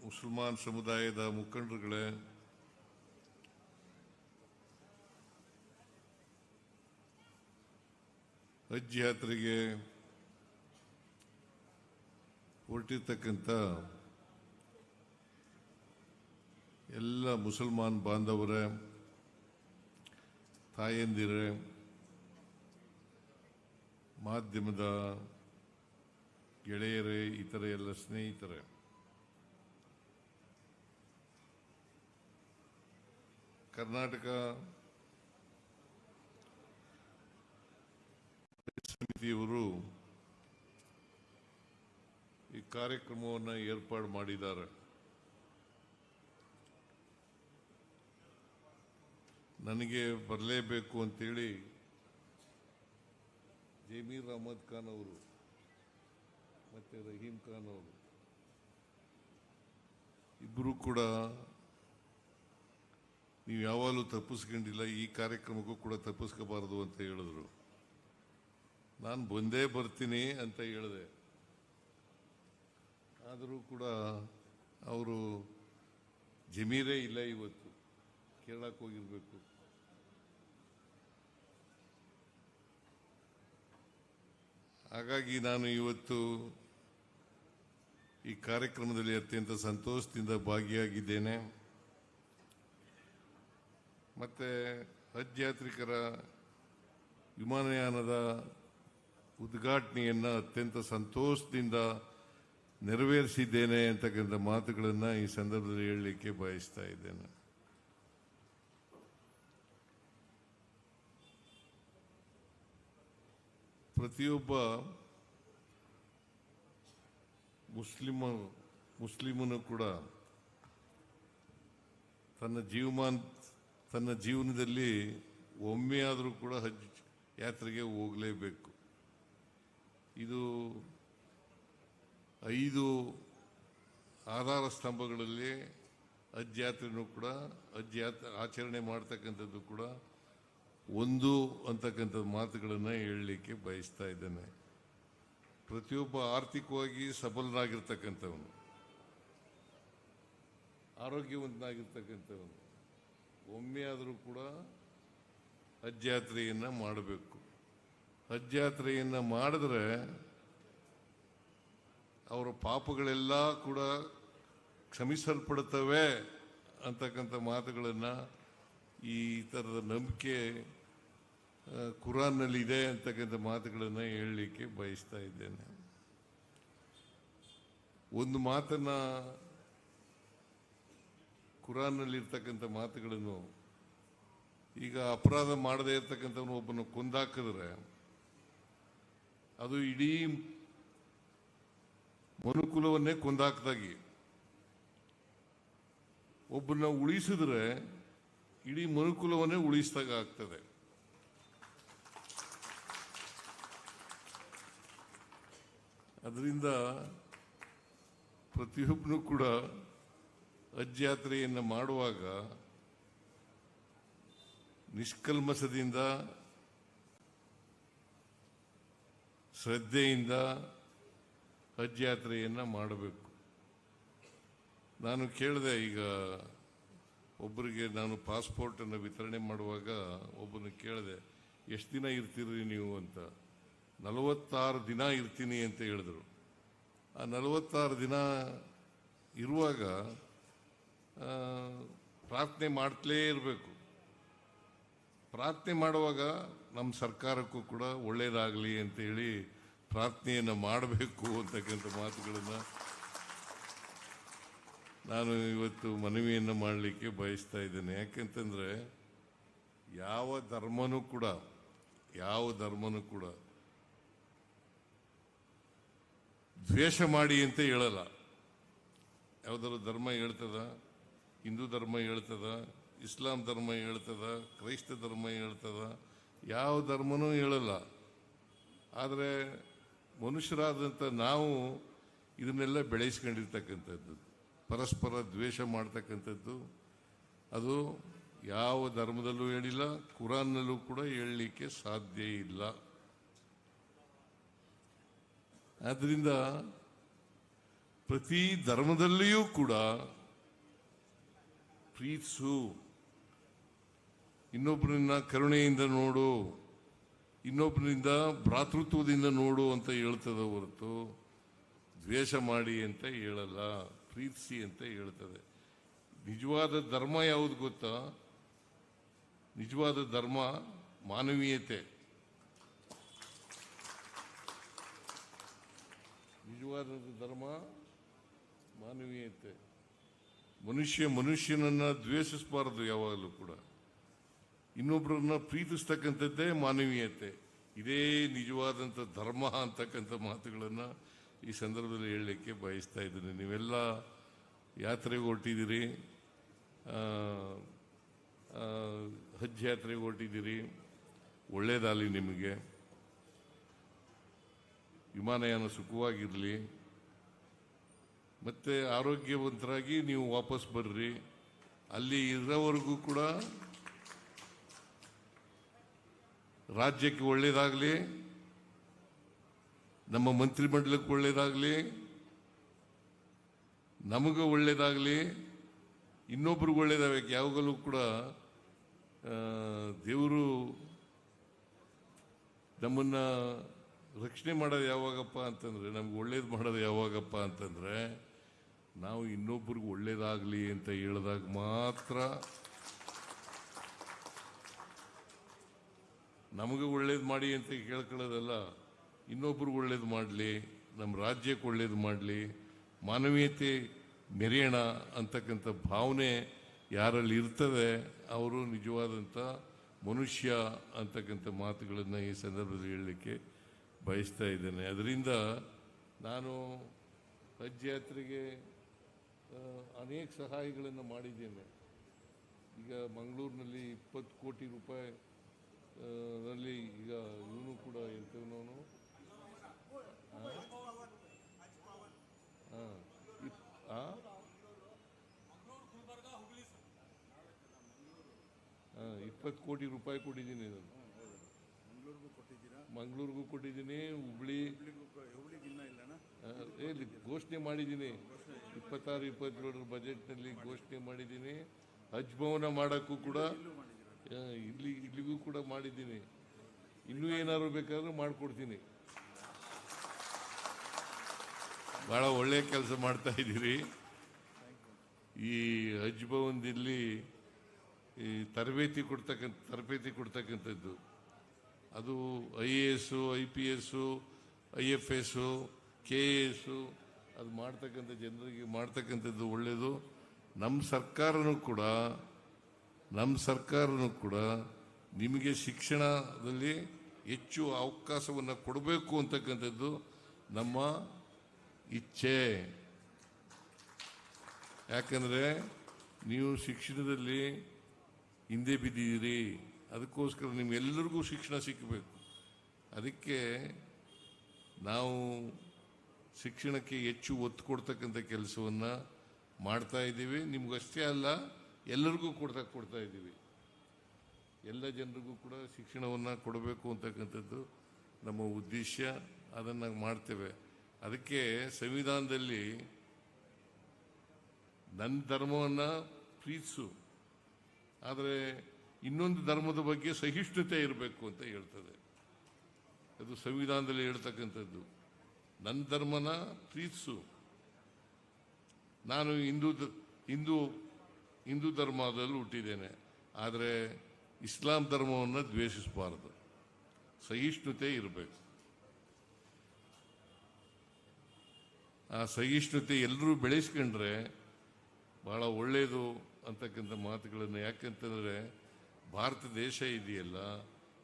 ಮುಸಲ್ಮಾನ್ ಸಮುದಾಯದ ಮುಖಂಡರುಗಳೇ, ಹಜ್ ಯಾತ್ರೆಗೆ ಹೊರಟಿರ್ತಕ್ಕಂಥ ಎಲ್ಲ ಮುಸಲ್ಮಾನ್ ಬಾಂಧವರೇ, ತಾಯಂದಿರೇ, ಮಾಧ್ಯಮದ ಗೆಳೆಯರೇ, ಇತರ ಎಲ್ಲ ಸ್ನೇಹಿತರೇ, ಕರ್ನಾಟಕ ಸಮಿತಿಯವರು ಈ ಕಾರ್ಯಕ್ರಮವನ್ನು ಏರ್ಪಾಡು ಮಾಡಿದ್ದಾರೆ. ನನಗೆ ಬರಲೇಬೇಕು ಅಂತೇಳಿ ಜಮೀರ್ ಅಹಮದ್ ಖಾನ್ ಅವರು ಮತ್ತು ರಹೀಂ ಖಾನ್ ಅವರು ಇಬ್ಬರು ಕೂಡ ನೀವು ಯಾವಾಗಲೂ ತಪ್ಪಿಸ್ಕೊಂಡಿಲ್ಲ, ಈ ಕಾರ್ಯಕ್ರಮಕ್ಕೂ ಕೂಡ ತಪ್ಪಿಸ್ಕೋಬಾರದು ಅಂತ ಹೇಳಿದ್ರು. ನಾನು ಬಂದೇ ಬರ್ತೀನಿ ಅಂತ ಹೇಳಿದೆ. ಆದರೂ ಕೂಡ ಅವರು ಜಮೀರೇ ಇಲ್ಲ, ಇವತ್ತು ಕೇರಳಕ್ಕೆ ಹೋಗಿರ್ಬೇಕು. ಹಾಗಾಗಿ ನಾನು ಇವತ್ತು ಈ ಕಾರ್ಯಕ್ರಮದಲ್ಲಿ ಅತ್ಯಂತ ಸಂತೋಷದಿಂದ ಭಾಗಿಯಾಗಿದ್ದೇನೆ. ಮತ್ತು ಹಜ್ ಯಾತ್ರಿಕರ ವಿಮಾನಯಾನದ ಉದ್ಘಾಟನೆಯನ್ನು ಅತ್ಯಂತ ಸಂತೋಷದಿಂದ ನೆರವೇರಿಸಿದ್ದೇನೆ ಅಂತಕ್ಕಂಥ ಮಾತುಗಳನ್ನು ಈ ಸಂದರ್ಭದಲ್ಲಿ ಹೇಳಲಿಕ್ಕೆ ಬಯಸ್ತಾ ಇದ್ದೇನೆ. ಪ್ರತಿಯೊಬ್ಬ ಮುಸ್ಲಿಮನು ಕೂಡ ತನ್ನ ಜೀವನದಲ್ಲಿ ಒಮ್ಮೆ ಆದರೂ ಕೂಡ ಹಜ್ ಯಾತ್ರೆಗೆ ಹೋಗಲೇಬೇಕು. ಇದು 5 ಆಧಾರ ಸ್ತಂಭಗಳಲ್ಲಿ ಹಜ್ ಯಾತ್ರೆನೂ ಕೂಡ ಆಚರಣೆ ಮಾಡ್ತಕ್ಕಂಥದ್ದು ಕೂಡ ಒಂದು ಅಂತಕ್ಕಂಥ ಮಾತುಗಳನ್ನು ಹೇಳಲಿಕ್ಕೆ ಬಯಸ್ತಾ ಇದ್ದೇನೆ. ಪ್ರತಿಯೊಬ್ಬ ಆರ್ಥಿಕವಾಗಿ ಸಬಲನಾಗಿರ್ತಕ್ಕಂಥವನು, ಆರೋಗ್ಯವಂತನಾಗಿರ್ತಕ್ಕಂಥವನು ಒಮ್ಮೆ ಆದರೂ ಕೂಡ ಹಜ್ ಯಾತ್ರೆಯನ್ನು ಮಾಡಬೇಕು. ಹಜ್ ಯಾತ್ರೆಯನ್ನು ಮಾಡಿದ್ರೆ ಅವರ ಪಾಪಗಳೆಲ್ಲ ಕೂಡ ಕ್ಷಮಿಸಲ್ಪಡುತ್ತವೆ ಅಂತಕ್ಕಂಥ ಮಾತುಗಳನ್ನು, ಈ ಥರದ ನಂಬಿಕೆ ಕುರಾನ್ನಲ್ಲಿ ಇದೆ ಅಂತಕ್ಕಂಥ ಮಾತುಗಳನ್ನು ಹೇಳಲಿಕ್ಕೆ ಬಯಸ್ತಾ ಇದ್ದೇನೆ. ಒಂದು ಮಾತನ್ನು, ಕುರಾನ್ನಲ್ಲಿರ್ತಕ್ಕಂಥ ಮಾತುಗಳನ್ನು, ಈಗ ಅಪರಾಧ ಮಾಡದೇ ಇರ್ತಕ್ಕಂಥವನು ಒಬ್ಬನ ಕೊಂದಾಕಿದ್ರೆ ಅದು ಇಡೀ ಮನುಕುಲವನ್ನೇ ಕೊಂದಾಕ್ದಾಗಿ, ಒಬ್ಬನ ಉಳಿಸಿದ್ರೆ ಇಡೀ ಮನುಕುಲವನ್ನೇ ಉಳಿಸಿದಾಗ ಆಗ್ತದೆ. ಅದರಿಂದ ಪ್ರತಿಯೊಬ್ಬನು ಕೂಡ ಹಜ್ ಯಾತ್ರೆಯನ್ನು ಮಾಡುವಾಗ ನಿಷ್ಕಲ್ಮಸದಿಂದ, ಶ್ರದ್ಧೆಯಿಂದ ಹಜ್ ಯಾತ್ರೆಯನ್ನು ಮಾಡಬೇಕು. ನಾನು ಕೇಳಿದೆ, ಈಗ ಒಬ್ಬರಿಗೆ ನಾನು ಪಾಸ್ಪೋರ್ಟನ್ನು ವಿತರಣೆ ಮಾಡುವಾಗ ಒಬ್ಬನು ಕೇಳಿದೆ, ಎಷ್ಟು ದಿನ ಇರ್ತೀರಿ ನೀವು ಅಂತ. 46 ದಿನ ಇರ್ತೀನಿ ಅಂತ ಹೇಳಿದ್ರು. ಆ 46 ದಿನ ಇರುವಾಗ ಪ್ರಾರ್ಥನೆ ಮಾಡ್ತಲೇ ಇರಬೇಕು. ಪ್ರಾರ್ಥನೆ ಮಾಡುವಾಗ ನಮ್ಮ ಸರ್ಕಾರಕ್ಕೂ ಕೂಡ ಒಳ್ಳೆಯದಾಗಲಿ ಅಂತೇಳಿ ಪ್ರಾರ್ಥನೆಯನ್ನು ಮಾಡಬೇಕು ಅಂತಕ್ಕಂಥ ಮಾತುಗಳನ್ನು ನಾನು ಇವತ್ತು ಮನವಿಯನ್ನು ಮಾಡಲಿಕ್ಕೆ ಬಯಸ್ತಾ ಇದ್ದೇನೆ. ಯಾಕೆಂತಂದರೆ ಯಾವ ಧರ್ಮನೂ ಕೂಡ ದ್ವೇಷ ಮಾಡಿ ಅಂತ ಹೇಳಲ್ಲ. ಯಾವುದಾದ್ರು ಧರ್ಮ ಹೇಳ್ತದ, ಹಿಂದೂ ಧರ್ಮ ಹೇಳ್ತದ, ಇಸ್ಲಾಂ ಧರ್ಮ ಹೇಳ್ತದ, ಕ್ರೈಸ್ತ ಧರ್ಮ ಹೇಳ್ತದ, ಯಾವ ಧರ್ಮನೂ ಹೇಳಲ್ಲ. ಆದರೆ ಮನುಷ್ಯರಾದಂಥ ನಾವು ಇದನ್ನೆಲ್ಲ ಬೆಳೆಸ್ಕೊಂಡಿರ್ತಕ್ಕಂಥದ್ದು, ಪರಸ್ಪರ ದ್ವೇಷ ಮಾಡ್ತಕ್ಕಂಥದ್ದು, ಅದು ಯಾವ ಧರ್ಮದಲ್ಲೂ ಹೇಳಿಲ್ಲ, ಕುರಾನ್ನಲ್ಲೂ ಕೂಡ ಹೇಳಲಿಕ್ಕೆ ಸಾಧ್ಯ ಇಲ್ಲ. ಆದ್ದರಿಂದ ಪ್ರತಿ ಧರ್ಮದಲ್ಲಿಯೂ ಕೂಡ ಪ್ರೀತಿಸು, ಇನ್ನೊಬ್ಬರನ್ನ ಕರುಣೆಯಿಂದ ನೋಡು, ಇನ್ನೊಬ್ಬರಿಂದ ಭ್ರಾತೃತ್ವದಿಂದ ನೋಡು ಅಂತ ಹೇಳ್ತದೆ ಹೊರತು ದ್ವೇಷ ಮಾಡಿ ಅಂತ ಹೇಳಲ್ಲ, ಪ್ರೀತಿಸಿ ಅಂತ ಹೇಳ್ತದೆ. ನಿಜವಾದ ಧರ್ಮ ಯಾವುದು ಗೊತ್ತಾ? ನಿಜವಾದ ಧರ್ಮ ಮಾನವೀಯತೆ. ನಿಜವಾದ ಧರ್ಮ ಮಾನವೀಯತೆ. ಮನುಷ್ಯನನ್ನ ದ್ವೇಷಿಸಬಾರದು ಯಾವಾಗಲೂ ಕೂಡ. ಇನ್ನೊಬ್ಬರನ್ನ ಪ್ರೀತಿಸ್ತಕ್ಕಂಥದ್ದೇ ಮಾನವೀಯತೆ. ಇದೇ ನಿಜವಾದಂಥ ಧರ್ಮ ಅಂತಕ್ಕಂಥ ಮಾತುಗಳನ್ನು ಈ ಸಂದರ್ಭದಲ್ಲಿ ಹೇಳಲಿಕ್ಕೆ ಬಯಸ್ತಾ ಇದ್ದೀನಿ. ನೀವೆಲ್ಲ ಯಾತ್ರೆಗೆ ಹೊರಟಿದ್ದೀರಿ, ಹಜ್ ಯಾತ್ರೆಗೆ ಹೊರಟಿದ್ದೀರಿ, ಒಳ್ಳೆಯದಾಗಲಿ ನಿಮಗೆ. ವಿಮಾನಯಾನ ಸುಖವಾಗಿರಲಿ, ಮತ್ತು ಆರೋಗ್ಯವಂತರಾಗಿ ನೀವು ವಾಪಸ್ ಬರ್ರಿ. ಅಲ್ಲಿ ಇರೋವರೆಗೂ ಕೂಡ ರಾಜ್ಯಕ್ಕೆ ಒಳ್ಳೆಯದಾಗಲಿ, ನಮ್ಮ ಮಂತ್ರಿಮಂಡಲಕ್ಕೆ ಒಳ್ಳೆಯದಾಗಲಿ, ನಮಗೂ ಒಳ್ಳೆಯದಾಗಲಿ, ಇನ್ನೊಬ್ರಿಗೆ ಒಳ್ಳೆಯದಾಗಬೇಕು. ಯಾವಾಗಲೂ ಕೂಡ ದೇವರು ನಮ್ಮನ್ನು ರಕ್ಷಣೆ ಮಾಡೋದು ಯಾವಾಗಪ್ಪ ಅಂತಂದರೆ, ನಮ್ಗೆ ಒಳ್ಳೇದು ಮಾಡೋದು ಯಾವಾಗಪ್ಪ ಅಂತಂದರೆ, ನಾವು ಇನ್ನೊಬ್ರಿಗೆ ಒಳ್ಳೇದಾಗಲಿ ಅಂತ ಹೇಳಿದಾಗ ಮಾತ್ರ. ನಮಗೆ ಒಳ್ಳೇದು ಮಾಡಿ ಅಂತ ಕೇಳ್ಕೊಳ್ಳೋದಲ್ಲ, ಇನ್ನೊಬ್ರಿಗೆ ಒಳ್ಳೇದು ಮಾಡಲಿ, ನಮ್ಮ ರಾಜ್ಯಕ್ಕೆ ಒಳ್ಳೇದು ಮಾಡಲಿ, ಮಾನವೀಯತೆ ಮೆರೆಯೋಣ ಅಂತಕ್ಕಂಥ ಭಾವನೆ ಯಾರಲ್ಲಿ ಇರ್ತದೆ ಅವರು ನಿಜವಾದಂಥ ಮನುಷ್ಯ ಅಂತಕ್ಕಂಥ ಮಾತುಗಳನ್ನು ಈ ಸಂದರ್ಭದಲ್ಲಿ ಹೇಳಲಿಕ್ಕೆ ಬಯಸ್ತಾ ಇದ್ದೇನೆ. ಅದರಿಂದ ನಾನು ಹಜ್ ಯಾತ್ರೆಗೆ ಅನೇಕ ಸಹಾಯಗಳನ್ನು ಮಾಡಿದ್ದೇನೆ. ಈಗ ಮಂಗಳೂರಿನಲ್ಲಿ 20 ಕೋಟಿ ರೂಪಾಯಿ ನಲ್ಲಿ ಈಗ ಇವನು ಕೂಡ ಎಂಥವನವನು 20 ಕೋಟಿ ರೂಪಾಯಿ ಕೊಟ್ಟಿದ್ದೀನಿ. ನಾನು ಮಂಗಳೂರಿಗೂ ಕೊಟ್ಟಿದ್ದೀನಿ, ಹುಬ್ಳಿ ಘೋಷಣೆ ಮಾಡಿದ್ದೀನಿ. 26-27 ಬಜೆಟ್ನಲ್ಲಿ ಘೋಷಣೆ ಮಾಡಿದ್ದೀನಿ. ಹಜ್ ಭವನ ಮಾಡೋಕ್ಕೂ ಕೂಡ ಇಲ್ಲಿಗೂ ಕೂಡ ಮಾಡಿದ್ದೀನಿ. ಇನ್ನೂ ಏನಾದ್ರು ಬೇಕಾದ್ರೂ ಮಾಡಿಕೊಡ್ತೀನಿ. ಭಾಳ ಒಳ್ಳೆಯ ಕೆಲಸ ಮಾಡ್ತಾ ಇದ್ದೀರಿ. ಈ ಹಜ್ ಭವನದಲ್ಲಿ ಈ ತರಬೇತಿ ಕೊಡ್ತಕ್ಕಂಥದ್ದು, ಅದು IAS, IPS, IFS, KAS ಅದು ಮಾಡ್ತಕ್ಕಂಥ ಜನರಿಗೆ ಮಾಡ್ತಕ್ಕಂಥದ್ದು ಒಳ್ಳೆಯದು. ನಮ್ಮ ಸರ್ಕಾರನೂ ಕೂಡ ನಿಮಗೆ ಶಿಕ್ಷಣದಲ್ಲಿ ಹೆಚ್ಚು ಅವಕಾಶವನ್ನು ಕೊಡಬೇಕು ಅಂತಕ್ಕಂಥದ್ದು ನಮ್ಮ ಇಚ್ಛೆ. ಯಾಕಂದರೆ ನೀವು ಶಿಕ್ಷಣದಲ್ಲಿ ಹಿಂದೆ ಬಿದ್ದಿದ್ದೀರಿ, ಅದಕ್ಕೋಸ್ಕರ ನಿಮ್ಗೆಲ್ಲರಿಗೂ ಶಿಕ್ಷಣ ಸಿಕ್ಕಬೇಕು. ಅದಕ್ಕೆ ನಾವು ಶಿಕ್ಷಣಕ್ಕೆ ಹೆಚ್ಚು ಒತ್ತು ಕೊಡ್ತಕ್ಕಂಥ ಕೆಲಸವನ್ನು ಮಾಡ್ತಾ ಇದ್ದೀವಿ. ನಿಮಗಷ್ಟೇ ಅಲ್ಲ, ಎಲ್ಲರಿಗೂ ಕೊಡ್ತಾ ಇದ್ದೀವಿ. ಎಲ್ಲ ಜನರಿಗೂ ಕೂಡ ಶಿಕ್ಷಣವನ್ನು ಕೊಡಬೇಕು ಅಂತಕ್ಕಂಥದ್ದು ನಮ್ಮ ಉದ್ದೇಶ. ಅದನ್ನು ಮಾಡ್ತೇವೆ. ಅದಕ್ಕೆ ಸಂವಿಧಾನದಲ್ಲಿ ನನ್ನ ಧರ್ಮವನ್ನು ಪ್ರೀತಿಸು, ಆದರೆ ಇನ್ನೊಂದು ಧರ್ಮದ ಬಗ್ಗೆ ಸಹಿಷ್ಣುತೆ ಇರಬೇಕು ಅಂತ ಹೇಳ್ತದೆ. ಅದು ಸಂವಿಧಾನದಲ್ಲಿ ಹೇಳ್ತಕ್ಕಂಥದ್ದು. ನನ್ನ ಧರ್ಮನ ಪ್ರೀತಿಸು. ನಾನು ಹಿಂದೂ ಧರ್ಮದಲ್ಲಿ ಹುಟ್ಟಿದ್ದೇನೆ, ಆದರೆ ಇಸ್ಲಾಂ ಧರ್ಮವನ್ನು ದ್ವೇಷಿಸಬಾರದು. ಸಹಿಷ್ಣುತೆ ಇರಬೇಕು. ಆ ಸಹಿಷ್ಣುತೆ ಎಲ್ಲರೂ ಬೆಳೆಸ್ಕೊಂಡ್ರೆ ಭಾಳ ಒಳ್ಳೆಯದು ಅಂತಕ್ಕಂಥ ಮಾತುಗಳನ್ನು. ಯಾಕಂತಂದರೆ ಭಾರತ ದೇಶ ಇದೆಯಲ್ಲ,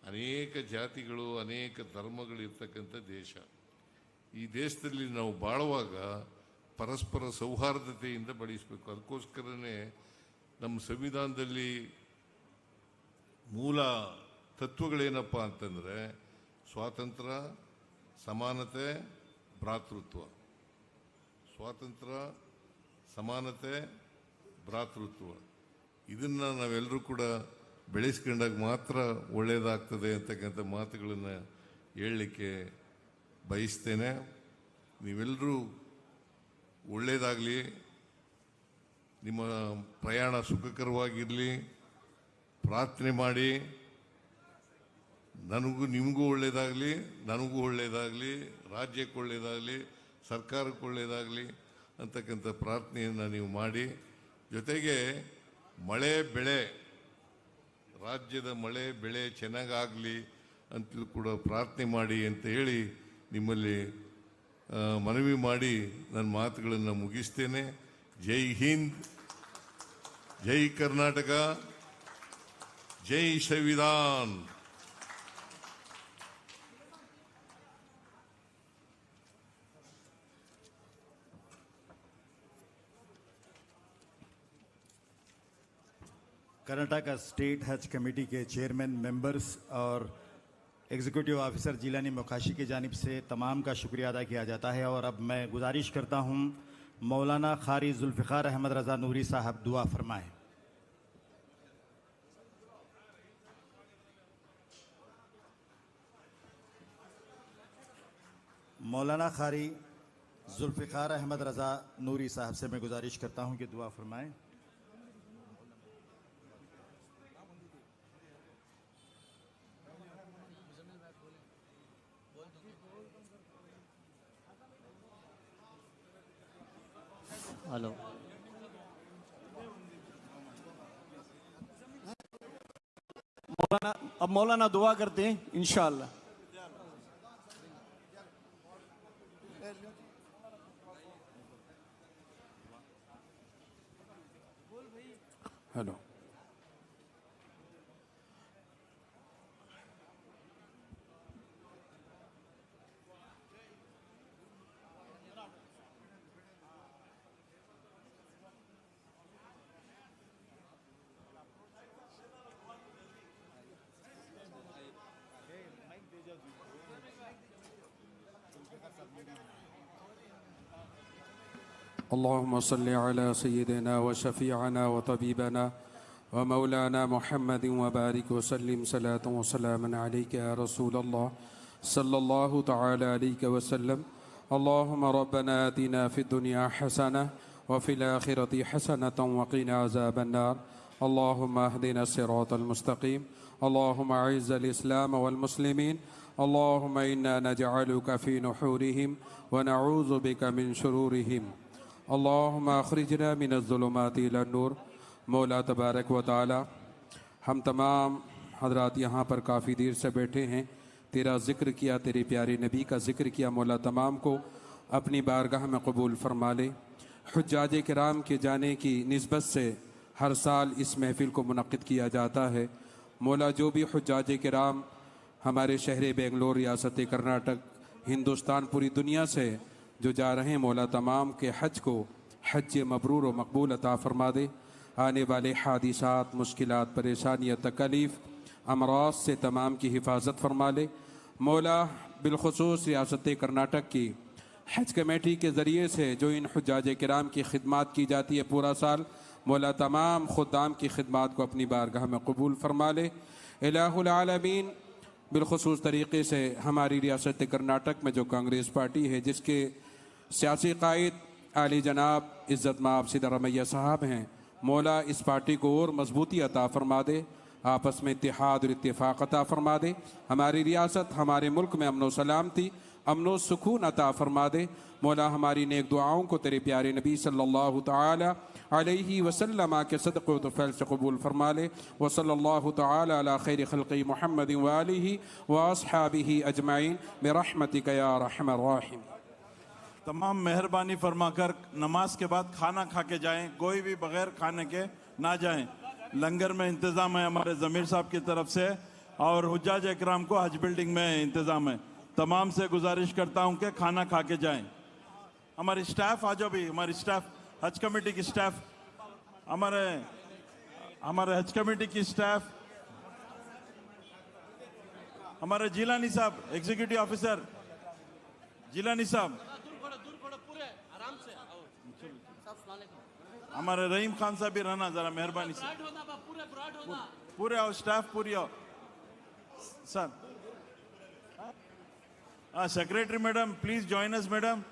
ಅನೇಕ ಜಾತಿಗಳು, ಅನೇಕ ಧರ್ಮಗಳು ಇರ್ತಕ್ಕಂಥ ದೇಶ. ಈ ದೇಶದಲ್ಲಿ ನಾವು ಬಾಳುವಾಗ ಪರಸ್ಪರ ಸೌಹಾರ್ದತೆಯಿಂದ ಬಳಸಬೇಕು. ಅದಕ್ಕೋಸ್ಕರನೇ ನಮ್ಮ ಸಂವಿಧಾನದಲ್ಲಿ ಮೂಲ ತತ್ವಗಳೇನಪ್ಪ ಅಂತಂದರೆ ಸ್ವಾತಂತ್ರ್ಯ, ಸಮಾನತೆ, ಭ್ರಾತೃತ್ವ. ಸ್ವಾತಂತ್ರ್ಯ, ಸಮಾನತೆ, ಭ್ರಾತೃತ್ವ. ಇದನ್ನು ನಾವೆಲ್ಲರೂ ಕೂಡ ಬೆಳೆಸ್ಕೊಂಡಾಗ ಮಾತ್ರ ಒಳ್ಳೆಯದಾಗ್ತದೆ ಅಂತಕ್ಕಂಥ ಮಾತುಗಳನ್ನು ಹೇಳಲಿಕ್ಕೆ ಬಯಸ್ತೇನೆ. ನೀವೆಲ್ಲರೂ ಒಳ್ಳೆಯದಾಗಲಿ, ನಿಮ್ಮ ಪ್ರಯಾಣ ಸುಖಕರವಾಗಿರಲಿ, ಪ್ರಾರ್ಥನೆ ಮಾಡಿ. ನಿಮಗೂ ಒಳ್ಳೆಯದಾಗಲಿ, ನನಗೂ ಒಳ್ಳೆಯದಾಗಲಿ, ರಾಜ್ಯಕ್ಕೆ ಒಳ್ಳೆಯದಾಗಲಿ, ಸರ್ಕಾರಕ್ಕೆ ಒಳ್ಳೆಯದಾಗಲಿ ಅಂತಕ್ಕಂಥ ಪ್ರಾರ್ಥನೆಯನ್ನು ನೀವು ಮಾಡಿ. ಜೊತೆಗೆ ಮಳೆ ಬೆಳೆ, ರಾಜ್ಯದ ಮಳೆ ಬೆಳೆ ಚೆನ್ನಾಗಾಗಲಿ ಅಂತಲೂ ಕೂಡ ಪ್ರಾರ್ಥನೆ ಮಾಡಿ ಅಂತ ಹೇಳಿ ನಿಮ್ಮಲ್ಲಿ ಮನವಿ ಮಾಡಿ ನನ್ನ ಮಾತುಗಳನ್ನು ಮುಗಿಸ್ತೇನೆ. ಜೈ ಹಿಂದ್, ಜೈ ಕರ್ನಾಟಕ, ಜೈ ಸಂವಿಧಾನ್. कर्नाटक स्टेट हज कमेटी के चेयरमैन, मेंबर्स और एग्जीक्यूटिव ऑफिसर जिलानी मोकाशी की जानिब से तमाम का शुक्रिया अदा किया जाता है। और अब मैं गुजारिश करता हूँ मौलाना कारी जुल्फ़िकार अहमद रज़ा नूरी साहब दुआ फरमाएँ। मौलाना कारी जुल्फ़िकार अहमद रज़ा नूरी साहब से मैं गुजारिश करता हूँ कि दुआ फरमाएँ। हेलो, अब मौलाना दुआ करते हैं इंशाअल्लाह। हेलो, अल्लाहुम्मा सल्लि अला सय्यिदिना व शफ़ीअना व तबीबना व मौलाना मुहम्मदिन व बारिक व सल्लिम सलातन व सलामन अलैका या रसूलल्लाह सल्लल्लाहु तआला अलैहि व सल्लम। अल्लाहुम्मा रब्बना आतिना फ़िद दुनिया हसनह व फ़िल आखिरति हसनतन व क़िना अज़ाबन नार। अल्लाहुम्मा अहदिना सिरातल मुस्तक़ीम। अल्लाहुम्मा अइज़्ज़िल इस्लाम वल मुस्लिमीन। अल्लाहुम्मा इन्ना नजअलुका फ़ी नुहूरिहिम व नऊज़ु बिका मिन शुरूरिहिम। अल्लाहुम्मा अख़रिजना मिनज़्ज़ुलुमाति इलन नूर। मौला तबारक व तआला, हम तमाम हज़रात यहाँ पर काफ़ी देर से बैठे हैं, तेरा ज़िक्र किया, तेरे प्यारे नबी का ज़िक्र किया। मौला तमाम को अपनी बारगाह में कबूल फ़रमा ले। हुज्जाज किराम के जाने की निस्बत से हर साल इस महफ़िल को मुनक़्क़िद किया जाता है। मौला जो भी हुज्जाज किराम हमारे शहर बेंगलोर, रियासत कर्नाटक, हिंदुस्तान, पूरी दुनिया से जो जा रहे हैं, मौला तमाम के हज को हज मबरूर व मकबूल अता फ़रमा दे। आने वाले हादिसात, मुश्किलात, परेशानियाँ, तकलीफ़, अमराज से तमाम की हिफाजत फरमा ले। मौला बिलखुसूस रियासत कर्नाटक की हज कमेटी के ज़रिए से जो इन हुज्जाज किराम की खिदमत की जाती है पूरा साल, मौला तमाम खुद्दाम की खिदमत को अपनी बारगाह में कबूल फरमा ले। इलाहुल आलमीन, बिलखुसूस तरीक़े से हमारी रियासत कर्नाटक में जो कांग्रेस पार्टी है, जिसके सियासी कायद आली जनाब इज़्ज़त माब सिद्धारमैया साहब हैं, मौला इस पार्टी को और मजबूती अता फ़रमा दे, आपस में इत्तेहाद और इत्तेफाक अता फ़रमा दे। हमारी रियासत, हमारे मुल्क में अमन व सलामती, अमन व सुकून अता फ़रमा दे। मौला हमारी नेक दुआओं को तेरे प्यारे नबी सल्लल्लाहु तआला अलैहि वसल्लम के सदक़े व फ़ैल से कबूल फ़रमा ले। व सल्लल्लाहु तआला अला खैरि खल्क़ि मुहम्मद व आलिहि व अस्हाबिहि अजमाइन बिरहमतिका या अरहमर राहिम। तमाम मेहरबानी फरमाकर नमाज के बाद खाना खा के जाएं, कोई भी बगैर खाने के ना जाएं। लंगर में इंतज़ाम है हमारे ज़मीर साहब की तरफ से, और हुज्जाज इकराम को हज बिल्डिंग में इंतज़ाम है। तमाम से गुजारिश करता हूं कि खाना खा के जाएं। हमारी स्टाफ आ जाओ भी, हमारी स्टाफ, हज कमेटी की स्टाफ, हमारे हज कमेटी की स्टाफ, हमारे जिलानी साहब, एग्जीक्यूटिव ऑफिसर जिलानी साहब, हमारे रहीम खान साहब भी रहना जरा मेहरबानी से, पूरे आओ स्टाफ, पूरी आओ sir. Secretary madam please join us madam.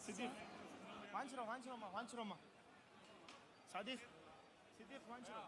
Siddiq, Wanchiro, Siddhiq, Wanchiro.